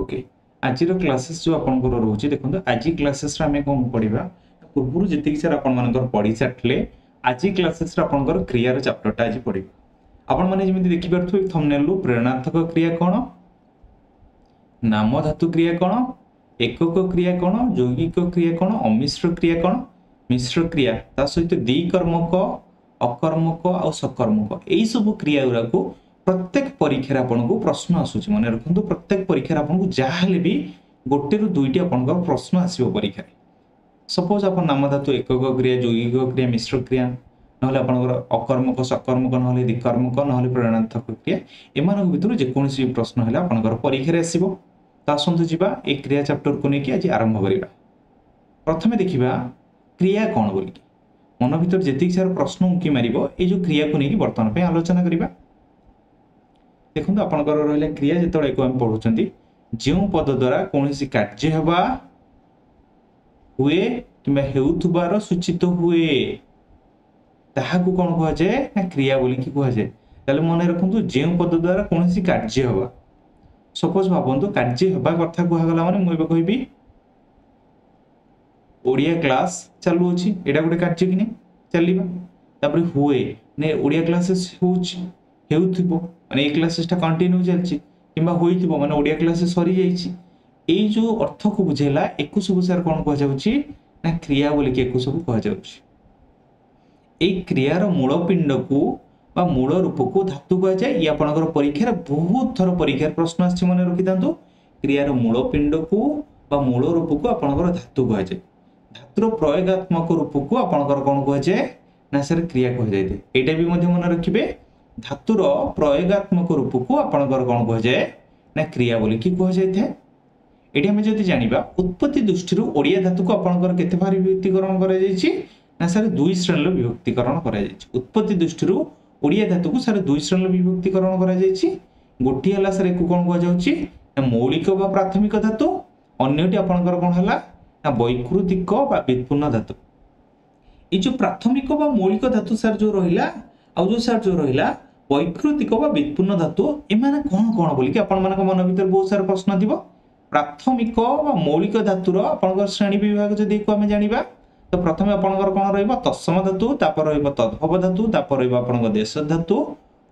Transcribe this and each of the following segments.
Okay आज classes जो आपंकर रोचे देखो आज क्लासेस आम कौन पढ़ा पूर्व जी सर आप पढ़ी सारे आज क्लासेस आपंकर क्रियार चैप्टरटा आज पढ़ा आपण मैंने जमी देखिपे थंबनेल प्रेरणार्थक क्रिया कौन नाम धातु क्रिया कौन एकक क्रिया कौन यौगिक क्रिया कौन अमिश्र क्रिया कौन मिश्र क्रिया ता सहित द्विकर्मक अकर्मक आ सकर्मक यही सब क्रिया गुरा को प्रत्येक परीक्षा आपको प्रश्न आसूँ मन रखु प्रत्येक परीक्षा आपको जहाँ भी गोटे रु दुईटी आप प्रश्न आसो परीक्षा सपोज आप नाम धातु एकक क्रिया यौगिक क्रिया मिश्र क्रिया ना अकर्मक सकर्मक ना द्विकर्मक ना प्रेरणार्थक क्रिया एम भर जेकोसी प्रश्न है आपंकर परीक्षा आसो तो आसतु जा ए क्रिया चैप्टर को लेकिन आज आरंभ करवा प्रथम देखा क्रिया कौन बोलिकी मन भर जी सार प्रश्न उंकी मार ये जो क्रिया को लेकिन बर्तमान आलोचना करवा देखो आपंकर रहा क्रिया जो आम पढ़ुं जो पद द्वारा कौन कार्य हवा हुए कि हेउथुबार सूचित हुए ताहाकू कौन कह जाए ना क्रिया बोलिकी कह जाए ताले मन रखु जो पद द्वारा कौन कार्य हवा सपोज भावतु कार्य हवा कथा कहगला माने मुझे कहबी ओडिया क्लास चालू अच्छी एटा गोटे कार्य कि नहीं चलवा तापर हुए ने ओडिया क्लासेस होउथिबो माने ए क्लासेसटा कंटिन्यू चलछि किंबा होइथिबो माने ओडिया क्लासेस सरी जाइछि एई जो अर्थ को बुझेला एकु सब सर कोन कह जाउछि ना क्रिया बोली के एकु सब कह जाउछि एई क्रियार मूल पिंड को बा मूल रूप को धातु कह जाय या आपनकर परीक्षा बहुत थर परीक्षा प्रश्न आछि मन रखि दांतो क्रियार मूल पिंड को बा मूल रूप को आपनकर धातु कह जाय धातुर प्रयोगात्मक रूप को आपनकर कोन कह जाय ना सर क्रिया कह जाय एटा भी मध्य मन रखिबे धातुर प्रयोगात्मक रूप को आपनकर कोन कह जाय ना क्रिया बोली कि कह जाय थे एटी हम जदि जानिबा उत्पत्ति दृष्टि ओडिया धातु को आपनकर केते भार विभक्तिकरण करा जायछि ना सर दुई श्रेणी विभक्तिकरण करा जायछि उत्पत्ति दृष्टि ओडिया धातु को सर दुई श्रेणी विभक्तिकरण करा जायछि गोटी हला सर एको कोन कह जाउछि ना मौलिक बा प्राथमिक धातु अन्यटी आपनकर कोन हला ना वैकृतिक बा व्युत्पन्न धातु ए जो प्राथमिक बा मौलिक धातु सर जो रहिला आ जो सर जो रहिला वैकृतिक बा व्युत्पन्न धातु एमाने कोन कोन बोली कि आपन मानक मन भीतर बहुत सारा प्रश्न दिबो प्राथमिक बा मौलिक धातुर आपनकर श्रेणी विभाग जदि को हम जानिबा तो प्रथम आपनकर कोन रहइबो तत्सम धातु तापर रहइबो तद्भव धातु तापर रहइबो आपनकर देश धातु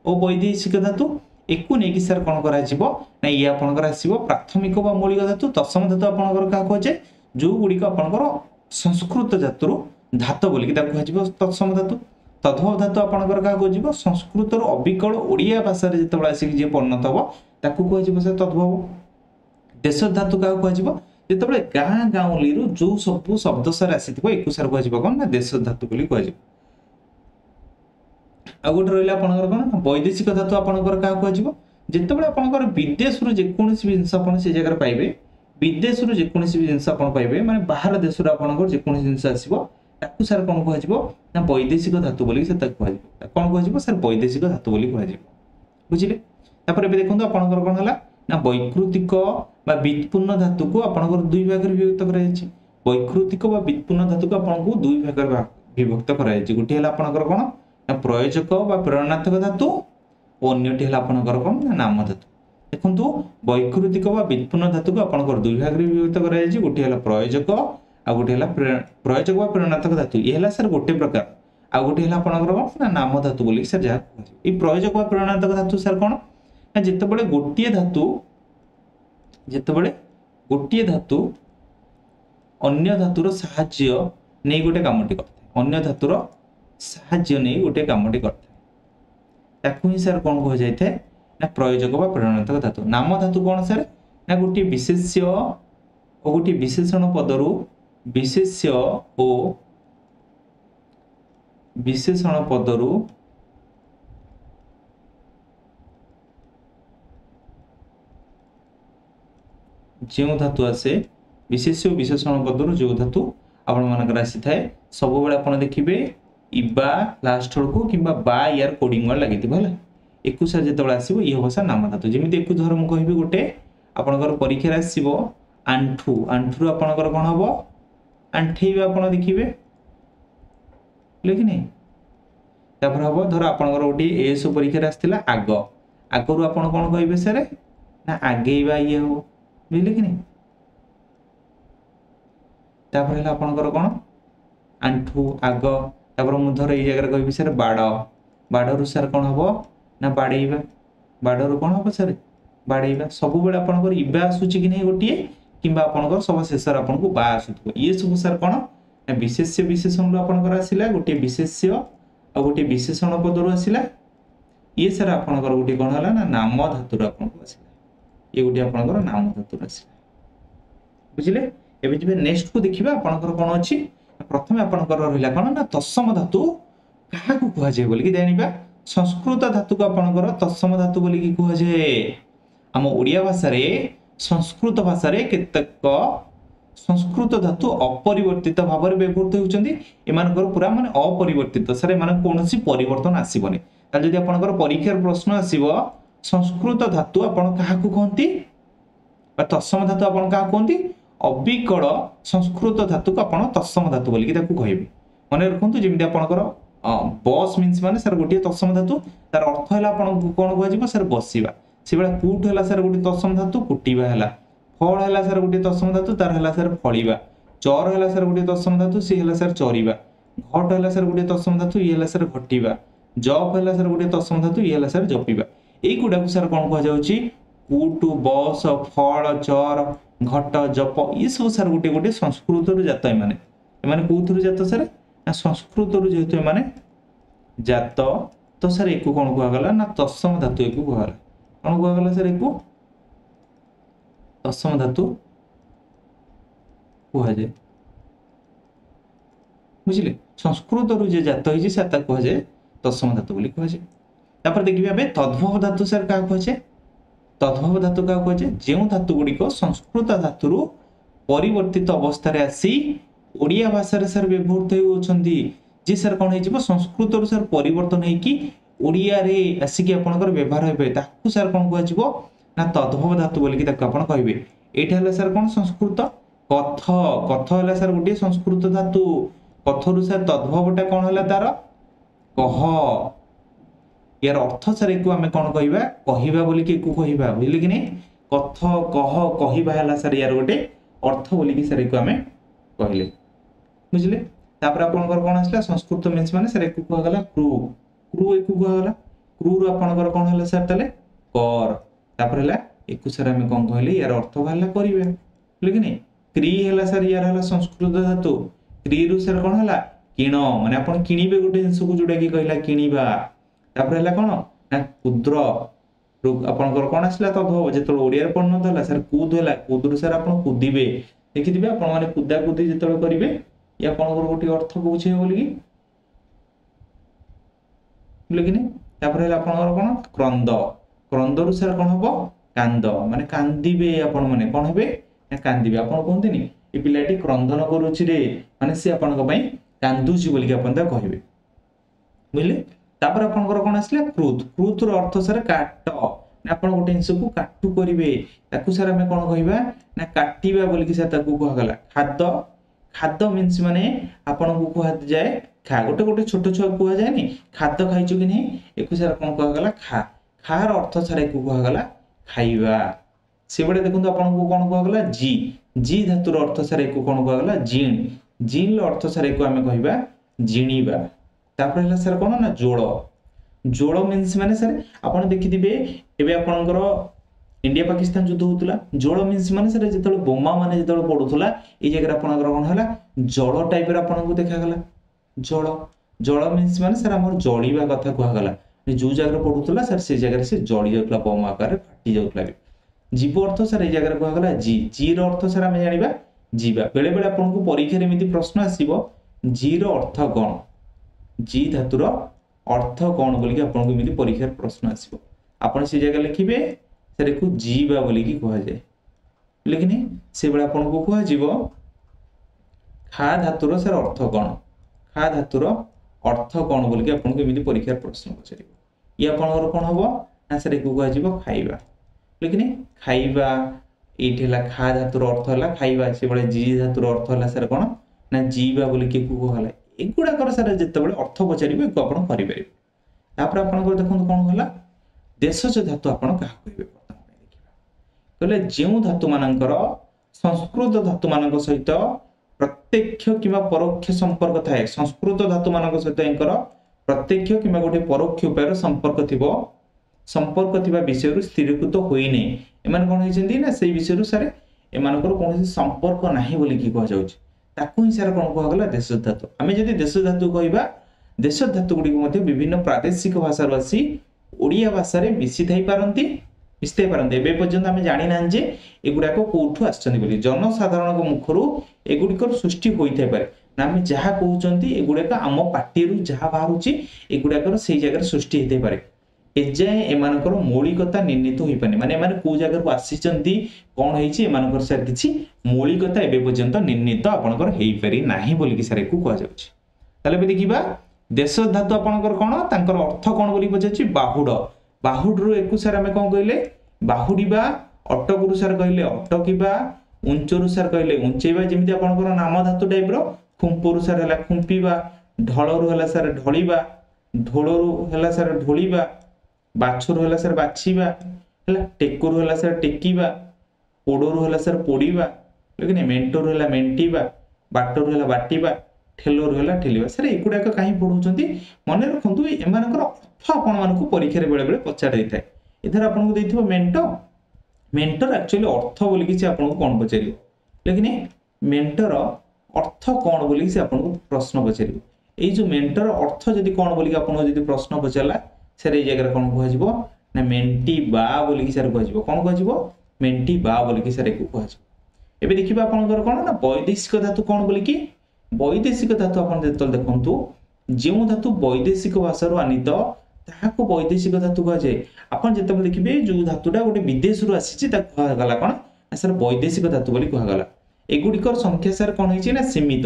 और वैदेशिक धातु एकु नेकी सर कोन करा जिवो ना ये आपनकर आसीबो प्राथमिक बा मौलिक धातु तत्सम धातु आपनकर का को जे जो गुडी को आपनकर संस्कृत धातुर धातु बोली कि ता कह जिवो तत्सम धातु तद्भव धातु आपनकर का को जिवो संस्कृत रो अविकल ओडिया भाषा रे जतबा आसी जे परिणत हो ताकू कह जिवो से तद्भव देश धातु का कह जिवो जेतबे गाँ गाउली रो जो सब शब्द सर आसीथिबो एकु सर कह जिवो कोन ना देश धातु बोली कह जिवो आ गोटे रहला आपनकर कोन वैदेशिक धातु आपनकर का कह जिवो जेतबे आपनकर विदेश रो जे कोनसी भी जिंस आपन से जगह पाइबे विदेश रो जे कोनसी भी जिंस आपन पाइबे माने बाहर देश रो आपनकर जे कोनसी जिंस आसीबो ताकू सर कोन कह जिवो ना वैदेशिक धातु बोली से ताकू कह जिवो कोन कह जिवो सर वैदेशिक धातु बोली कह जिवो बुझिले तापर एबे देखंतु आपनकर कोन हला ना वैकृतिक बा व्युत्पन्न धातु को आपनकर दुई भाग रे विभक्त करा जायछि वैकृतिक बा व्युत्पन्न धातु को आपनको दुई भाग रे विभक्त करा जायछि गुटी हला आपनकर कोन ना प्रयोजक बा प्रेरणार्थक धातु और अन्यटी हला आपनकर कोन ना नाम धातु देखंतु वैकृतिक बा व्युत्पन्न धातु को आपनकर दुई भाग रे विभक्त करा जायछि गुटी हला प्रयोजक आ गुटी हला प्रयोजक बा प्रेरणार्थक धातु ये हला सर गोटे प्रकार आ गुटी हला आपनकर कोन ना नाम धातु बोली सर जा ए प्रयोजक बा प्रेरणार्थक धातु सर कोन ना जेतेबेले गोटिए धातु अन्य धातुर साहाय्य नै गोटे कामटी करथे अन्य धातुर साहाय्य नै गोटे कामटी करथे ताकू ही सर कोन कह जाय थे ना प्रयोजक बा प्रेरणार्थक धातु नाम धातु कोन सर ना गोटे विशेष्य और गोटे विशेषण पदरु विशेष्य ओ विशेषण पदरु जो धातु आसे विशेष विशेषण पदर जो धातु आपण मानकर आसी थाए सब बेले आपण देखिबे इबा लास्ट को किबा बा यार कोडिंग वाला लागिथिबो हला एकु सर जेतबेले आसीबो ई भाषा नाम धातु जेमिति एकु धर मु कहिबे गोटे आपनकर परीक्षा आसीबो आंठू आंठू आपनकर कोन हबो आंठेबे आपण देखिबे लेकिन तापर हबो धर आपनकर गोटे एस परीक्षा आस्थिला आगो आगरु आपण कोन कहिबे सर ना आगेबा ये हो बुझे कि नहीं तापर है आपणकर कौन आंठू आग तापर मु धर ये जगह कहि सर बाड़ बाड़ू सर कौन हम ना बाड़ेबा बाड़ू कौन हम सर बाड़ेबा सब बेले आपणकर इबा आसूची कि नहीं गोटे किंबा आपणकर सब शेष आपको बा आसुथबो ये सब सर कौन ना विशेष्य विशेषण आपणकर आसिला गोटे विशेष्य आ गोटे विशेषण पदरु आसिला ये सर आपणकर गोटे कौन है ना नाम धातुर आपको आसिला ये गोटे आपणकर नाम धातुर आसिला बुझिले एबे जे नेक्स्ट को देखिबा आपणकर कोन अछि प्रथम आपणकर रहिला कोन ना तत्सम धातु काहा को कुहा जे बोली कि जानिबा संस्कृत धातु को आपणकर तत्सम धातु बोली कि कुहा जे हम ओडिया भाषा रे संस्कृत भाषा रे केतक संस्कृत धातु अपरिवर्तित भाव रे व्यवहृत होउचंदी एमानकर पूरा माने अपरिवर्तित सर एमान कोनोसी परिवर्तन आसीबनी ता जदि आपणकर परीक्षार प्रश्न आसीबो संस्कृत धातु आपण काहा को कहंती बा तत्सम धातु आपण काहा कहंती अविकल संस्कृत धातु को आपण तत्सम धातु बोली कि ताकू कहबे माने रखंतु जेमिति आपणकर बस मीन्स माने सर गोटे तत्सम धातु तार अर्थ हैला आपण कोन कहै जिवो सर बसिबा सेबेला कूट हैला सर गोटे तत्सम धातु कुटिबा हैला फल हैला सर गोटे तत्सम धातु तार हैला सर फळिबा चर हैला सर गोटे तत्सम धातु सी हैला सर चरिबा घट हैला सर गोटे तत्सम धातु ये हैला सर घटिबा जप हैला सर गोटे तत्सम धातु ये हैला सर जपिबा एई गुडा सर कोन कहै जाउची कूट बस फल चर घट जप ये सब सर गोटे गोटे संस्कृत रु जात माने माने कोथुरु जात सर ना संस्कृत रु जेतु माने जात तो सर एको कोन कहआ गला ना तत्सम धातु एको कहआ गला कोन कहआ गला सर एको तत्सम धातु कहआ जाय बुझिले संस्कृत रु जे जात होई से ता कहआ जाय तत्सम धातु बोली कहआ जाय तापर देखिबा बे तद्भव धातु सर का कहआ जाय तद्भव धातु का कहजे जेउ धातु गुडी को संस्कृत धातुरु परिवर्तित अवस्था रे आसी ओडिया भाषा रे सर व्यवहृत होउछंदी जे सर कोन हेजिबो संस्कृत रु सर परिवर्तन हे कि ओडिया रे आसी कि आपनकर व्यवहार हेबे ताकू सर कोन कहजिबो ना तद्भव धातु बोली कि ताकू आपन कहबे एटा हला सर कोन संस्कृत कथ कथ हला सर गुडी संस्कृत धातु कथरु सर तद्भवटा कोन हला तार कह यार अर्थ सर एको आमे कोन कहिबा कहिबा बोली कि एको कहिबा बुझले कि नै कथ कह कहिबा हला सर यार गोटे अर्थ बोली कि सर एको आमे कहिले बुझले तापर आपनकर कोन आसला संस्कृत मीन्स माने सर एको कह गला क्रू क्रू एको कह गला क्रू रो आपनकर कोन हला सर तले कर तापर हला एको सर आमे कोन कहले यार अर्थ हला करिवे बुझले कि नै क्री हला सर यार हला संस्कृत धातु क्री रु सर कोन हला किण माने आपन किनिबे गोटे जिंस को जोडा कि कहला किनिबा तापर हला कोन ना कुद्र आपनकर कोन आसला तद्भव जेतल ओडिया रे पढन थला सर कूद हला कूदरु सर आपन कुदिबे देखि दिबे आपन माने कुदा कुदी जेतल करिवे या आपनकर गोटी अर्थ को बुझे बोली कि लेकिन तापर हला आपनकर कोन क्रंद क्रंदरु सर कोन हबो कांद माने कांदिबे आपन माने कोन हेबे ना कांदिबे आपन कोनथिनी ए पिलाटी क्रंदन करूची रे माने से आपनक पई कांदुची बोली कि आपन ता कहिबे बुझले तापर आपनकर कोन आसला क्रुत क्रुत रो अर्थ सर काट ना आपन गोटे जिंस को काटू करिवे ताकू सर हमें कोन कहिबा ना काटिबा बोली कि सर ताकू कह गला खाद्य खाद्य मीन्स माने आपन को कह जाय खा गोटे गोटे छोट छुआ कह जाय नि खाद्य खाइछु कि नै एको सर कोन कह गला खा खार अर्थ सर एको कह गला खाइबा से बडे देखंतु आपन को कोन कह गला जी जी धातुर अर्थ सर एको कोन कह गला जीण जीण लो अर्थ सर एको हमें कहिबा जीणीबा तापर हला सर कोन ना जोड़ जोड़ मीन्स माने सर आपण देखि दिबे एबे आपनकर इंडिया पाकिस्तान युद्ध होतला जोड़ मीन्स माने सर जेतल बोमा माने जेतल पडुतला ए जगह आपनकर कोन हला जोड़ टाइप रे आपन को देखा गला जोड़ जोड़ मीन्स माने सर हमर जळीबा कथा कहआ गला जो जगह पडुतला सर से जगह से जळी जाउतला बोमा आकार फाटी जाउतला जीव अर्थ सर ए जगह कहआ गला जी जी रो अर्थ सर हमें जानिबा जीवा बेले बेले आपन को परीक्षा रे मिति प्रश्न आसीबो जी रो अर्थ कोन जी धातुर अर्थ कोन बोली कि आपन को मिति परीक्षा रे प्रश्न आसीबो आपन से जगह लिखिबे सर एको जीवा बोली कि कहआ जाय लेकिन से बेले आपन को कहआ जीवो खा धातुर सर अर्थ कोन खा धातुर अर्थ कोन बोली कि आपन को मिति परीक्षा रे प्रश्न पछारिबो या आपन कोन हबो ना सर एको कहआ जीवो खाइबा लेकिन खाइबा एठेला खा धातुर अर्थ हला खाइबा से बेले जी धातुर अर्थ हला सर कोन ना जीवा बोली कि को कहला एगुडा कर सर जते बेले अर्थ पछारिबे को आपण करि परिबे तापर आपण को देखन कोन होला देशज धातु आपण का कहबे कहले जो धातु मानकर संस्कृत धातु मान सहित प्रत्यक्ष कि परोक्ष संपर्क थाए संस्कृत धातु मान सहित एंकर प्रत्यक्ष कि गोटे परोक्ष उपाय संपर्क थिबो संपर्क थिबा विषय स्थिरीकृत होई नै एमान कोन होइछन्ती ना सेही विषय सारे एमानकर कोनोसी संपर्क नाही बोली की कह जाउछ ताकू ही सारे कोन कह गला देश धातु आमे जदी देश धातु कहबा देश धातु गुडी मध्ये विभिन्न प्रादेशिक भाषा रसी ओडिया भाषा रे मिसी थाई पारंती मिसते पारंती एबे पर्यंत आमे जानि नान जे एगुडा को कोठु आछन्ती बोली जनसाधारण को मुखरु एगुडिकर सृष्टि होई थाई पारे ना आमे जहा कहउचंती एगुडा का आम पाटी रु जहा बाहरुची एगुडा कर सेही जगह सृष्टि हेते पारे एजाए एमानकर मौलिकता निर्णीत होई पाने माने एमाने को जगह को आसीचंती कोन होईची एमानकर सर किछि मौलिकता एबे पर्यंत निर्णीत आपनकर हेई पारि नाही बोली कि सारे को कह जाउची ताले बे देखिबा देश धातु आपनकर कोन तांकर अर्थ कोन बोली बजाची बाहुड बाहुड रु एकु सर हमें कोन कहले बाहुडीबा अटकुरु सर कहले अटकीबा उंचरु सर कहले उंचेबा जेमिति आपनकर नाम धातु टाइप रो खुंपुरु सर हला खुंपीबा ढळरु हला सर ढळीबा ढोळरु हला सर ढोळीबा बाछुरु हला सर बाछीबा हला टेकुरु हला सर टेकीबा पोडरु हला सर पोडीबा लेकिन मेंटरु हला मेंटीबा बाटरु हला बाटीबा ठेलोरु हला ठेलीबा सर एकुडा का काहे पढौचंती मने रखंतु एमानकर अर्थ आपण मानकु परीक्षा रे बेले बेले पचार दैथाय इधर आपन को दैथिबो मेंटर मेंटर एक्चुअली अर्थ बोली कि आपन को कोन पचारियो लेकिन मेंटर अर्थ कोन बोली कि आपन को प्रश्न पचारियो ए जो मेंटर अर्थ जदी कोन बोली कि आपन को जदी प्रश्न पचारला सर ए जगह कोन कहजिबो ना मेंटी बा बोली कि सर कहजिबो कोन कहजिबो मेंटी बा बोली कि सर एको कहजिबो एबे देखिबा आपनकर कोन ना वैदेशिक धातु कोन बोली कि वैदेशिक धातु आपन जेतल देखंतु जे धातु वैदेशिक भाषा रु आनित ताहाको वैदेशिक धातु कह जाय आपन जेतल देखिबे जो धातुडा गोटे विदेश रु आसीची ता कह गला कोन सर वैदेशिक धातु बोली कह गला एगुडिकर संख्या सर कोन होइची ना सीमित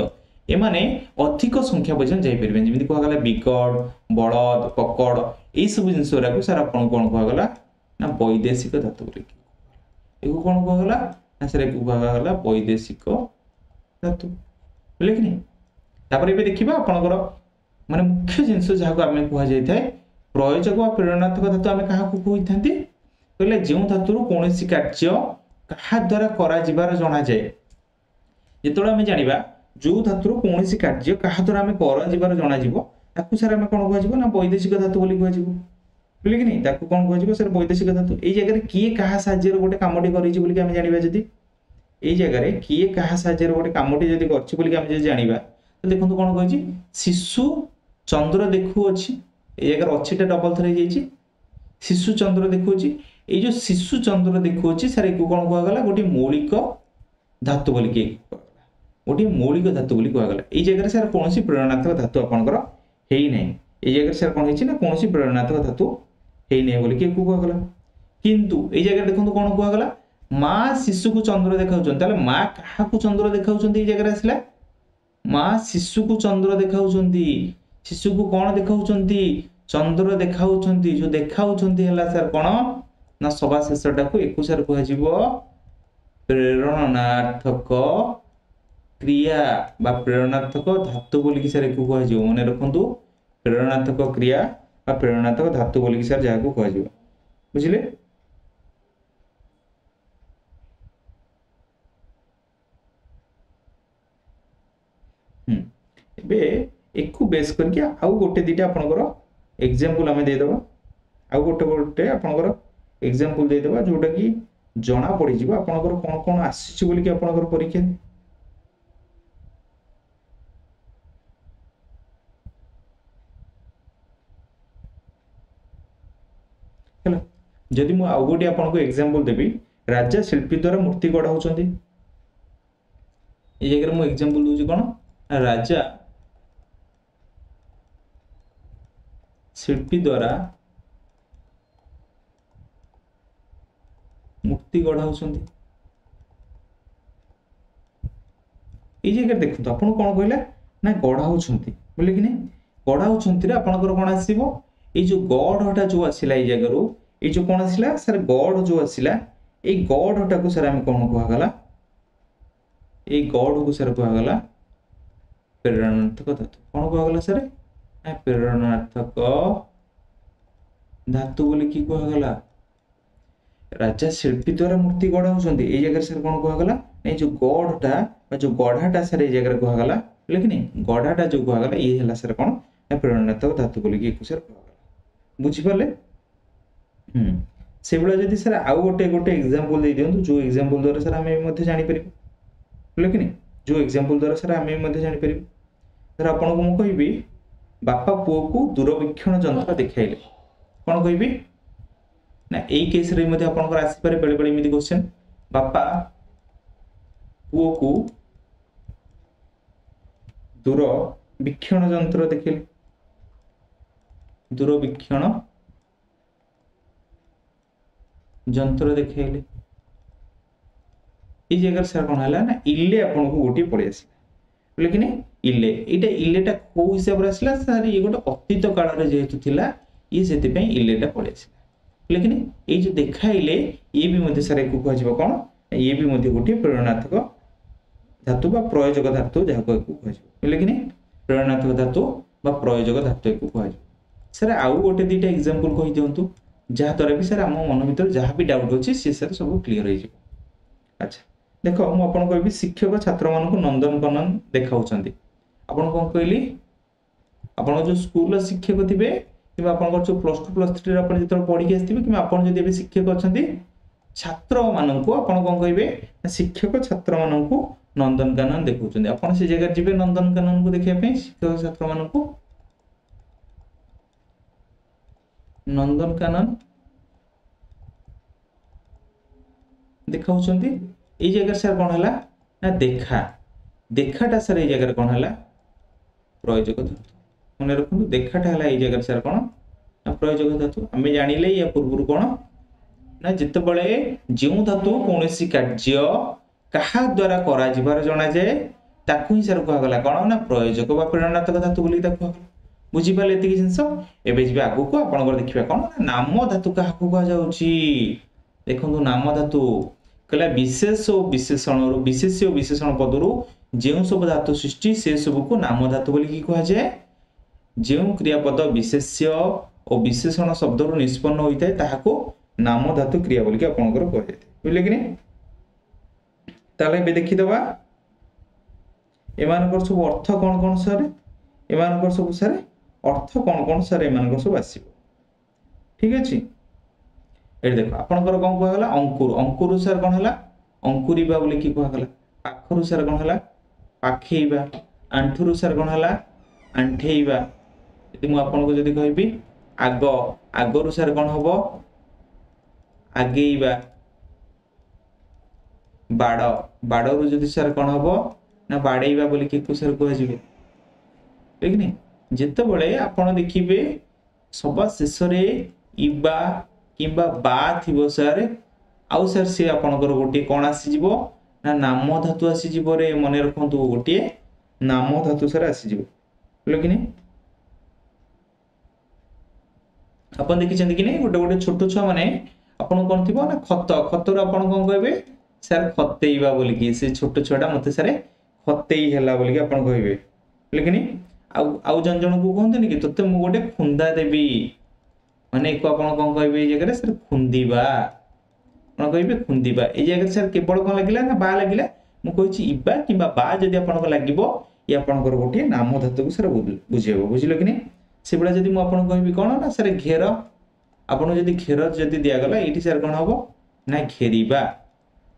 एमाने अधिक संख्या पर्यंत जाई परबे जेमिति कह गला बिकट बळद पकड़ ए सब जिंस को सर आपन कोन कह गला ना वैदेशिक धातु बोली एको कोन कह गला ना सर एको कह गला वैदेशिक धातु बोले कि नहीं तापर एबे देखिबा आपनकर माने मुख्य जिंस जाको आमे कह जाय थाए प्रयोजक वा प्रेरणात्मक धातु आमे काहा को कहिथांती कहले जेउ धातु रु कोनोसी कार्य काहा द्वारा करा जिबार जणा जाय जेतोला आमे जानिबा जो धातु रु कोनोसी कार्य काहा द्वारा आमे करा जिबार जणा जिवो ताकू सर आमे कोन कह जिवो ना वैदेशिक धातु बोली कह जिवो बोले कि नहीं ताकू कोन कह जिवो सर वैदेशिक धातु एई जगह रे किए काहा साहाय्य गोटे कामटी करिछि बोली कि आमे जानिबा जदी एई जगह रे किए काहा साहाय्य गोटे कामटी जदी करछि बोली कि आमे जदी जानिबा तो देखंतु कोन कहछि शिशु चंद्र देखु अछि ए जगह अछिटा डबल थरे जाइछि शिशु चंद्र देखु अछि ए जो शिशु चंद्र देखु अछि सर एको कोन कह गला गोटे मौलिक धातु बोली कि गोटे मौलिक धातु बोली कह गला ए जगह रे सर कोनोसी प्रेरणात्मक धातु आपनकर हेई नै ए जगह रे सर कोन होइछि ना कोनोसी प्रेरणात्मक धातु हेई नै बोली कि एको कह गला किंतु ए जगह देखंतु कोन कह गला मां शिशु को चंद्र देखाउछन ताले मां काहा को चंद्र देखाउछन ए जगह रे आसला मां शिशु को चंद्र देखाउछन्ती शिशु को कोन देखाउछन्ती चंद्र देखाउछन्ती जो देखाउछन्ती हला सर कोन ना सभा शेषटा को एकु सर कह जिवो प्रेरणार्थक क्रिया बा प्रेरणार्थक धातु बोली कि सर एकु कह जिवो माने रखंतु प्रेरणार्थक क्रिया बा प्रेरणार्थक धातु बोली कि सर जा को कह जिवो बुझिले बे एकु बेस करके आउ गोटे दिटा आपनकर एग्जांपल हमें दे देबा आउ गोटे गोटे आपनकर एग्जांपल दे देबा जोटा कि जणा पड़ी जिवो आपनकर कोन कोन आसी बोली कि आपनकर परीक्षा हेलो जदि मु आउ गोटे आपनको एग्जांपल देबी राजा शिल्पी द्वारा मूर्ति गढ़ा होचंती ए जगह मु एग्जांपल दोची कोन राजा शिल्पी द्वारा मूर्ति गढ़ा होचंती ए जगह देखु आपण कोन कहला ना गढ़ा होचंती बोले कि नहीं गढ़ा होचंती रे आपनकर कोन आसीबो ए जो गढ़टा जो आसिला ए जगह रो ए जो कोन आसिला सर गढ़ जो आसिला ए गढ़टा को सर हम कोन कहआ गला ए गढ़ को सर कहआ गला प्रेरणार्थक धातु कोन कहआ गला सर प्रेरणार्थक धातु बोली कि कहआ गला राजा शिल्पी द्वारा मूर्ति गढ़ा होती ये जगह सर कौन कहगला नहीं जो गढ़टा जो गढ़ाटा सर ये जगह कहगला कि नहीं गढ़ाटा जो कहगला ये है सर कौन प्रेरणात्मक धातु बोलिकी सर कहगला बुझिपारे। से भाया जदि सर आउ गोटे गोटे एग्जांपल दे दियंतु जो एग्जांपल द्वारा सर आम जानी परिबु बोले कि नहीं जो एग्जांपल द्वारा सर आम जानी परिबु सर आपन को मु कहबी बापा पुओ को दूरवीक्षण यंत्र देखाइले कौन कहबी ना यही केस रे मध्ये आपनकर आसी पारे बेले बेले एमिति क्वेश्चन बापा पुओ को दूरवीक्षण यंत्र देखिले दूरवीक्षण यंत्र देखेले ये जगह सर कौन है ना इले आपन को गोटे पड़े आस बोले कि नहीं इले इटा इलेटा को हिसाब रे आसला सर ये गोटे अतीत काल रे जेहेतु थिला ये सेति पे इलेटा पड़े आस बोले कि नहीं ये जो देखाइले ये भी मध्ये सर को कहजिबो कोन ये भी मध्ये गोटे प्रेरणात्मक धातु बा प्रयोजक धातु जहा को कहजिबो बोले कि नहीं प्रेरणात्मक धातु बा प्रयोजक धातु को कहजिबो सर आउ गोटे दीटा एग्जांपल कहि दियंतु जहा द्वारा भी सर आम मन भीतर जहाँ भी डाउट अच्छे सी सर सब क्लीयर हो। अच्छा देख मुझे आपन कहबी शिक्षक छात्र मान को नंदनकानन देखाउछंती आपन कौन कहली आपन जो स्कूल शिक्षक थिबे कि आपन जो +2 +3 रे आपन जतन पढ़ी के आस्थिबे कि आपन जदि शिक्षक अछंती छात्र मान को आपन कौन कहबे शिक्षक छात्र मान को नंदनकानन देखाउछंती आपन से जगह जिबे नंदनकानन को देखिया पे शिक्षक छात्र मान को नंदनकानन देखाउछंती ये जगह सर कौन है ना देखा देखाटा सर ये जगह कौन है प्रयोजक धातु मन रखु देखाटा है ये जगह सर कौन ना प्रयोजक धातु आम जानिले या पूर्व कौन ना जिते बड़े जो धातु कौन कार्य कहा द्वारा करा जिबार जना जाए ताकू ही सर कहगला कौन ना प्रयोजक बा प्रेरणात्मक धातु बोली ताकू बुझिपारे एतिक जिनस एबे जिबे आगु को आपन देखिबा कौन नाम धातु कहा को कहा जाउची देखंतु नाम धातु कहला विशेष और विशेषण विशेष और विशेषण पदरु जेउ सब धातु सृष्टि से सब को नाम धातु बोली की कहा जाए जेउ क्रियापद विशेष्य और विशेषण शब्द रु निष्पन्न होइताय ताहाको नाम धातु क्रिया बोली की आपनकर कह जाय बुझले कि नहीं ताले बे देखि दबा एमानकर सब अर्थ कोन कोन सर एमानकर सब सर अर्थ कोन सर एमानकर सब आसीबो ठीक अछि ए देखो आपनकर कोन कहला अंकुर अंकुर सर कोन हला अंकुरीबा बोली की कहला पाखरु सर कोन हला पाखेइबा आंठुरु सर कोन हला आंठेइबा यदि मु आपन को जदि कहबी आगो आगरु सर कोन हबो आगेइबा बाड़ बाड़रु जदि सर कोन हबो ना बाड़ेइबा बोली की सर कह जिवे ठीक नहीं जेते बळे आपण देखिबे सबा शेष रे इबा किबा बा थिबो सर आउ सर से आपनकर गोटे कोन आसी जिवो ना नाम धातु आसी जिवो रे मने रखंतु गोटे नाम धातु सर आसी जिवो बोले कि नहीं अपन देखि चंदी कि नहीं गोटे गोटे छोटो छुआ माने आपन कोन थिबो ना खत खतर आपन कोन कहबे सर खतेइबा बोली कि से छोटो छुआटा मते सर खतेई हैला बोली कि आपन कहबे बोले कि नहीं आउ जन जन को कहंतनी कि तते मु गोटे खुंदा देबी माने को आपन कोन कहबे ए जगह सर खुंदीबा आपन कहबे खुंदीबा ए जगह सर केवल कोन लागिला ना बा लागिला मु कहिछि इबा किबा बा जदि आपन को लागिबो या आपन को गोटे नाम धातु को सर बुझेबो बुझिलो कि नहीं से बडा जदि मु आपन कहबी कोन ना सर घेर आपन जदि घेर जदि दिया गला एठी सर कोन हबो ना घेरीबा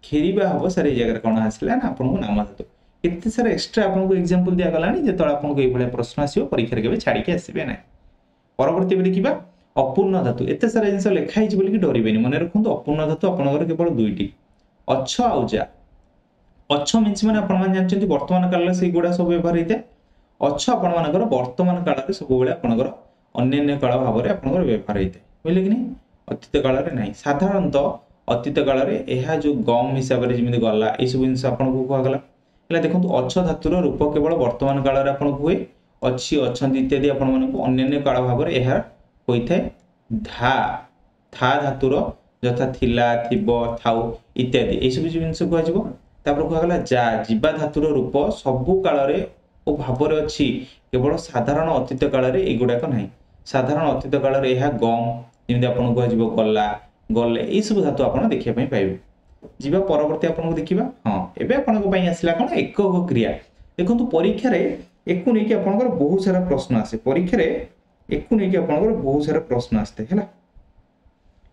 घेरीबा हबो सर ए जगह कोन आसला ना आपन को नाम धातु कितने सारा एक्स्ट्रा आपन को एग्जांपल दिया गलानी जे तळ आपन को ए भले प्रश्न आसीबो परीक्षा रे केबे छाडी के आसीबे ना परवर्ती में देखिबा अपूर्ण धातु एते सारा जिंस लेखा हिज बोली कि डरिबेनी मने रखंतु अपूर्ण धातु आपनकर केवल दुईटी अच्छ आउ जा अच्छ मीन्स माने आपन मान जानचंती वर्तमान काल से गुडा सब व्यवहार हेते अच्छ आपन मानकर वर्तमान काल रे सब बेले आपनकर अन्य काल भाव रे आपनकर व्यवहार हेते बुझले कि नहीं अतीत काल रे नाही साधारणतः अतीत काल रे एहा जो गम हिसाब रे जिमिति गला ए सब जिंस आपन को कहगला हला देखंतु अच्छ धातुर रूप केवल वर्तमान काल रे आपन को हुए अच्छी अछंती इत्यादि आपन मन को अन्य काल भाव रे एहा होइथे धा था धातुर यथा थिला थिबो थाउ इत्यादि ए सब जिंस को आजिबो तापर कहगला जा जीवा धातुर रूप सबु काल रे ओ भाव रे अछि केवल साधारण अतीत काल रे एगुडा को नाही साधारण अतीत काल रे एहा गम जिमिति आपन को आजिबो गला गले ये सब धातु आपन देखिया पई पाइबे जीवा परवर्ती आपन को देखिबा हां एबे आपन को पई आसिला कोन एकक क्रिया देखंतु परीक्षा रे एकु नै कि आपन को बहुत सारा प्रश्न आसे परीक्षा रे एकु नै कि आपन को बहुत सारा प्रश्न आस्ते हैला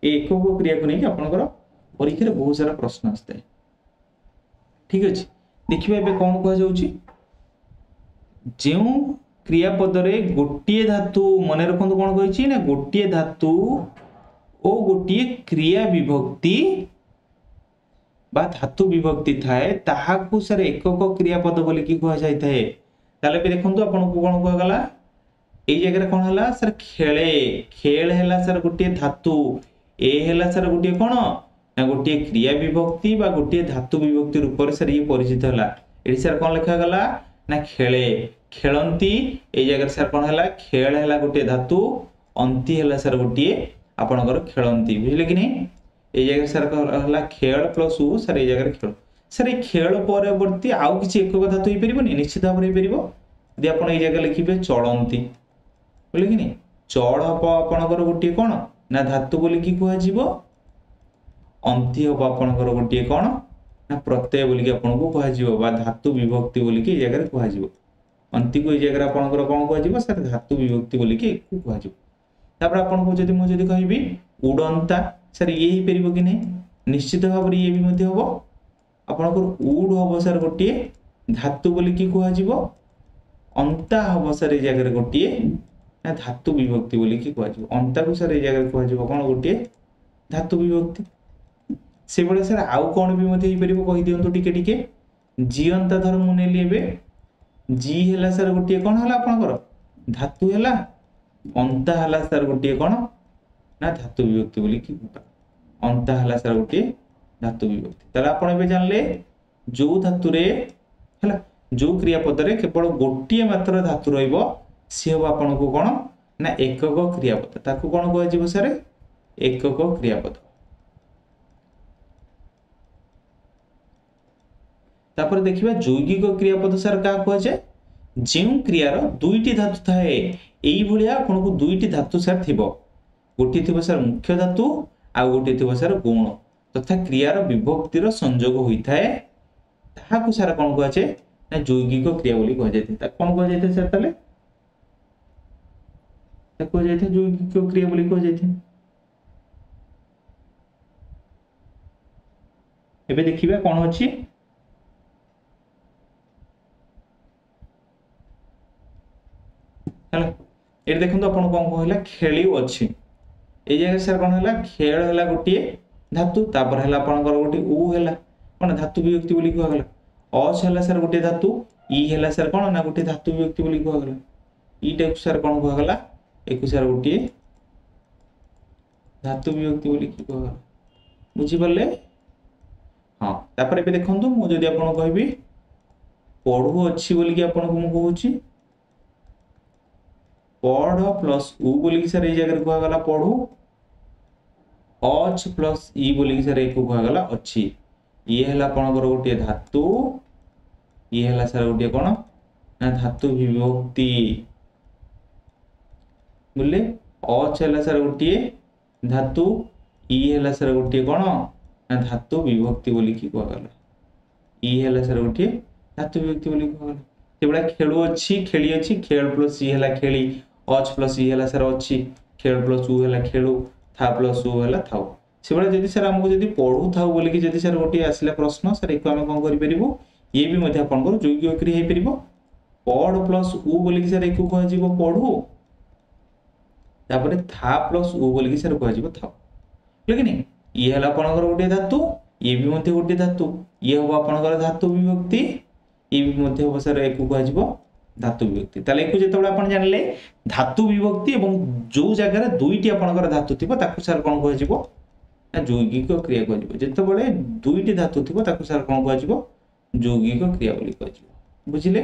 एकक क्रिया को नै कि आपन को परीक्षा रे बहुत सारा प्रश्न आस्ते ठीक अछि देखिबा एबे कोन कहै जाउची जेउ क्रियापद रे गोटिए धातु मने रखंतु कोन कहैची ना गोटिए धातु ओ गोटिए क्रिया विभक्ति बा धातु विभक्ति थाए ताहाकू सर एकक क्रियापद बोली की कहै जाय थाए ताले पे देखंतु आपन को कोन कहै गला एई जगह रे कोन हला सर खेले खेल हला सर गोटिए धातु ए हला सर गोटिए कोन ना गोटिए क्रिया विभक्ति बा गोटिए धातु विभक्ति रूप रे सर ये परिचित हला एडी सर कोन लिखा गला ना खेले खेलंती एई जगह रे सर कोन हला खेल हला गोटिए धातु अंती हला सर गोटिए आपनकर खेलंती बुझले कि नहीं ए जगह सर हला खेल प्लस उ सर ए जगह खेल सर ए खेल परवर्ती आउ किछि एकक धातु होई परिबोनी निश्चित भाव रे परिबो यदि आपण ए जगह लिखिबे चलंती बोले कि नहीं चल हप आपनकर गोटिए कोन ना धातु बोली की कहै जीवो अंती हप आपनकर गोटिए कोन ना प्रत्यय बोली की आपण को कहै जीवो बा धातु विभक्ति बोली की ए जगह कहै जीवो अंती को ए जगह आपनकर कोन कहै जीवो सर धातु विभक्ति बोली की कहै जीवो तापर आपन को जदि मु जदि कहिबी उड़ंता सर ये ही परिबो कि नहीं निश्चित भाव रे ये भी मध्ये होबो आपनकर उड होबो सर गोटिए धातु बोली की कहै जीवो अंता होबो सर ए जगह गोटिए ना धातु विभक्ति बोली की कहै जीवो अंता को सर ए जगह कहै जीवो कोन गोटिए धातु विभक्ति से बळे सर आउ कोन भी मध्ये ही परिबो कहि दियंतु टिके टिके जीअंता धर मु नेली एबे जी हला सर गोटिए कोन हला आपनकर धातु हला अंता हला सर गोटिए कोन ना धातु विभक्ति बोली की अंता हला सर गोटिए धातु विभक्ति तला आपण एबे जानले जो धातु रे हला जो क्रियापद रे केवल गोटिए मात्र धातु रहइबो से हो आपण को कोन ना एकक क्रियापद ताकू कोन कहै जीवो सर एकक क्रियापद तापर देखिबा यौगिक क्रियापद सर का कहै छै जेउ क्रियार दुईटी धातु थाए एई भलिया आपण को दुईटी धातु सर थिबो गोटी थिबो सर मुख्य धातु आ गोटी थिबो सर गुण तथा क्रियार विभक्तिर संयोग होई थाए ताहाकू सर कोन कहै छै ना यौगिक क्रिया बोली कहै जाय ता कोन कहै जाय सर तले ता कहै जाय यौगिक क्रिया बोली कहै जाय एबे देखिबा कोन अछि हला ए देखंतु आपण कोन कहला खेलियो अछि ए जगह सर कोन हला खेल हला गोटिए धातु तापर हला आपनकर गोटी उ हला कोन धातु विभक्ति बोली कहला अस हला सर गोटिए धातु ई हला सर कोन ना गोटिए धातु विभक्ति बोली कहला ई टे सर कोन कहला एकु सर गोटिए धातु विभक्ति बोली की कहला बुझी परले हां तापर एबे देखंतु मु जदी आपण कहबी पढु अछि बोली की आपण को मु कहूची पढ़ प्लस उ बोली की सर ए जगह को गला पढ़ू अच प्लस ई बोली की सर ए को गला अछि ये हला आपनकर गोटे धातु ये हला सर गोटे कोन ना धातु विभक्ति बोले अच हला सर गोटे धातु ई हला सर गोटे कोन ना धातु विभक्ति बोली की गला ई हला सर गोटे धातु विभक्ति बोली को गला सेबडा खेलु अछि खेली अछि खेल प्लस ई हला खेली अच प्लस ई हला सर अछि खेल प्लस उ हला खेलु था प्लस उ हला थाउ सेबडा जदी सर हमको जदी पढु थाउ बोली कि जदी सर गोटी आसिला प्रश्न सर एको हम कोन करि परिबो ये भी मध्ये आपन को यौगिक क्रिया हे परिबो पढ प्लस उ बोली कि सर एको कह जीवो पढु तापरे था प्लस उ बोली कि सर कह जीवो थाउ लेकिन ये हला आपन को गोटी धातु ये भी मध्ये गोटी धातु ये हो आपन को धातु विभक्ति ये भी मध्ये हो सर एको कह जीवो धातु विभक्ति ताले एको जेतबे आपण जानले धातु विभक्ति एवं जो जगह रे दुईटी आपनकर धातु थिबो ताकू सर कोन कह जीवो ना यौगिक क्रिया कह जीवो जेतबे दुईटी धातु थिबो ताकू सर कोन कह जीवो यौगिक क्रिया बोली कह जीवो बुझिले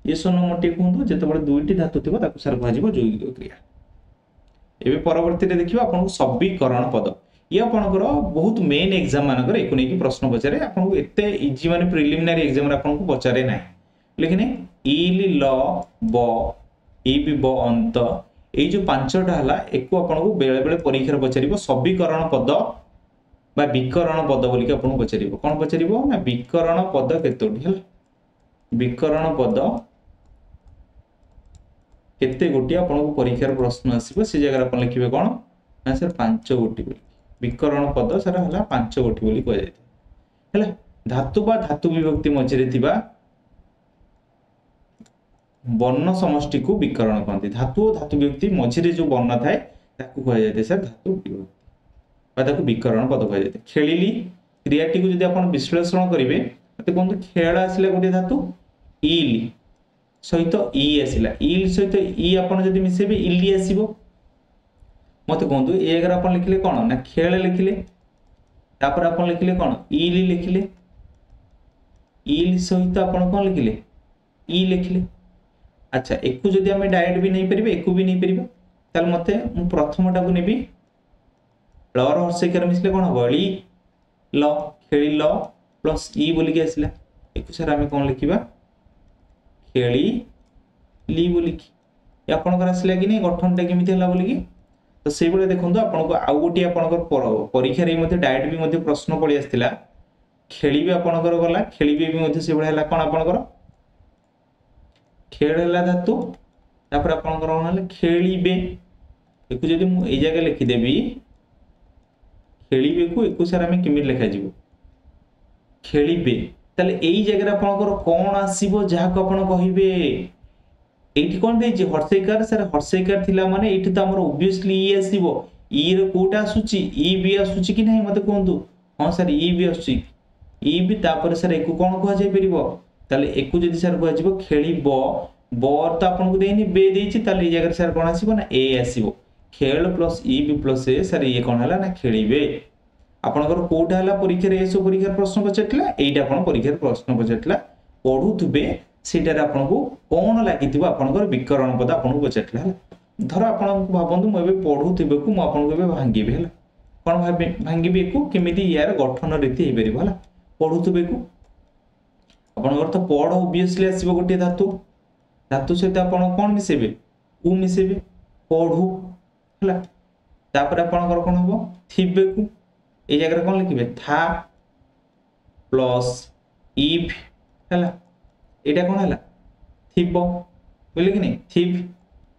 ये सोनो मोटे कहंतु जेतबे दुईटी धातु थिबो ताकू सर कह जीवो यौगिक क्रिया एबे परवर्ती रे देखिबा आपण को सबिकरण पद ये आपनकर बहुत मेन एग्जाम मानकर एको नै कि प्रश्न पचारे आपण को एते इजी माने प्रिलिमिनरी एग्जाम रे आपण को पचारे नै लेकिन इली ल ब ई बी ब अंत এই जो पांचटा हला एको आपनको बेले बेले परीक्षा रे पचारिबो समीकरण पद बा विकरण पद बोली के आपनको पचारिबो कोन पचारिबो ना विकरण पद केतोटी हला विकरण पद केते गोटी आपनको परीक्षा रे प्रश्न आसीबो से जगह अपन लिखिबे कोन ना सर 5 गोटी बोली विकरण पद सर हला 5 गोटी बोली कह जाय हला धातु बा धातु विभक्ति मझिरे थिबा वर्ण समष्टि को विकरण कहते धातु और धातु विभक्ति मझिरे जो वर्ण थाए ताकू कह जाते सर धातु विभक्ति बा ताकू विकरण पद कह जाते खेलिली क्रियाटी को जदि आपण विश्लेषण करिवे मते कोन खेल आसिला गोटे धातु इल सहित ई आसिला इल सहित ई आपण जदि मिसेबे इली आसीबो मते कोन ए अगर आपण लिखले कोन ना खेल लिखले तापर आपण लिखले कोन इल लिखले इल सहित आपण कोन लिखले ई लिखले अच्छा एकु जदि हमें डायरेक्ट भी नहीं परिबे एकु भी नहीं परिबे ताल मते मु प्रथमटा को नेबी ल र हर्षैकार मिसले कोन हबली ल खेली ल प्लस ई बोली के आसिला एकु सर हमें कोन लिखिबा खेली ली बोली की या आपण कर आसिला कि नहीं गठनटा केमिति हला बोली की तो सेई बेले देखंतु आपण को आउ गोटी आपण कर परीक्षा रे मध्ये डायरेक्ट भी मध्ये प्रश्न पड़ी आस्तिला खेली भी आपण कर गला खेली भी मध्ये से बेले हला कोन आपण कर खेला धातु तापर आपण कोन हला खेलीबे एकु जदि मु ए जगह लिखि देबी खेलीबे को एकु सारा में किमिर लिखा जीवो खेलीबे तले एई जगह आपण कोन आसीबो जहा को आपण कहिबे एठी कोन देछि हर्षैकार सर हर्षैकार थिला माने एठी त हमर ऑब्वियसली ई आसीबो ई रे कोटा आसुची ई भी आसुची कि नहीं मते कोंतु हां सर ई भी आसुची ई भी तापर सर एकु कोन कह जाय परिबो ताले एकु जदि सर कह जिवो खेलिबो बर तो आपन को देनी बे देछि ताले ए जगह सर कोन आसीबो ना ए आसीबो खेल प्लस ई बी प्लस ए सर ये कोन हला ना खेलिबे आपनकर कोटा हला परीक्षा रे एसो परीक्षा प्रश्न पचटला एटा आपन परीक्षा प्रश्न पचटला पढुथुबे सेटा रे आपन को कोन लागिथिबो आपनकर विकरण पद आपन को पचटला धर आपन को भाबंतु म एबे पढुथुबे को म आपन को एबे भांगीबे हला कोन भाबे भांगीबे को केमिति यार गठन रीति हे परिबो हला पढुथुबे को आपनकर तो पढ ऑब्वियसली आसीबो गोटे धातु धातु सहित आपण कोन मिसेबे उ मिसेबे पढु हला तापर आपनकर कोन होबो थिबे को ए जगह कोन लिखिबे था प्लस इफ हला एटा कोन हला थिबो बोले कि नहीं थिब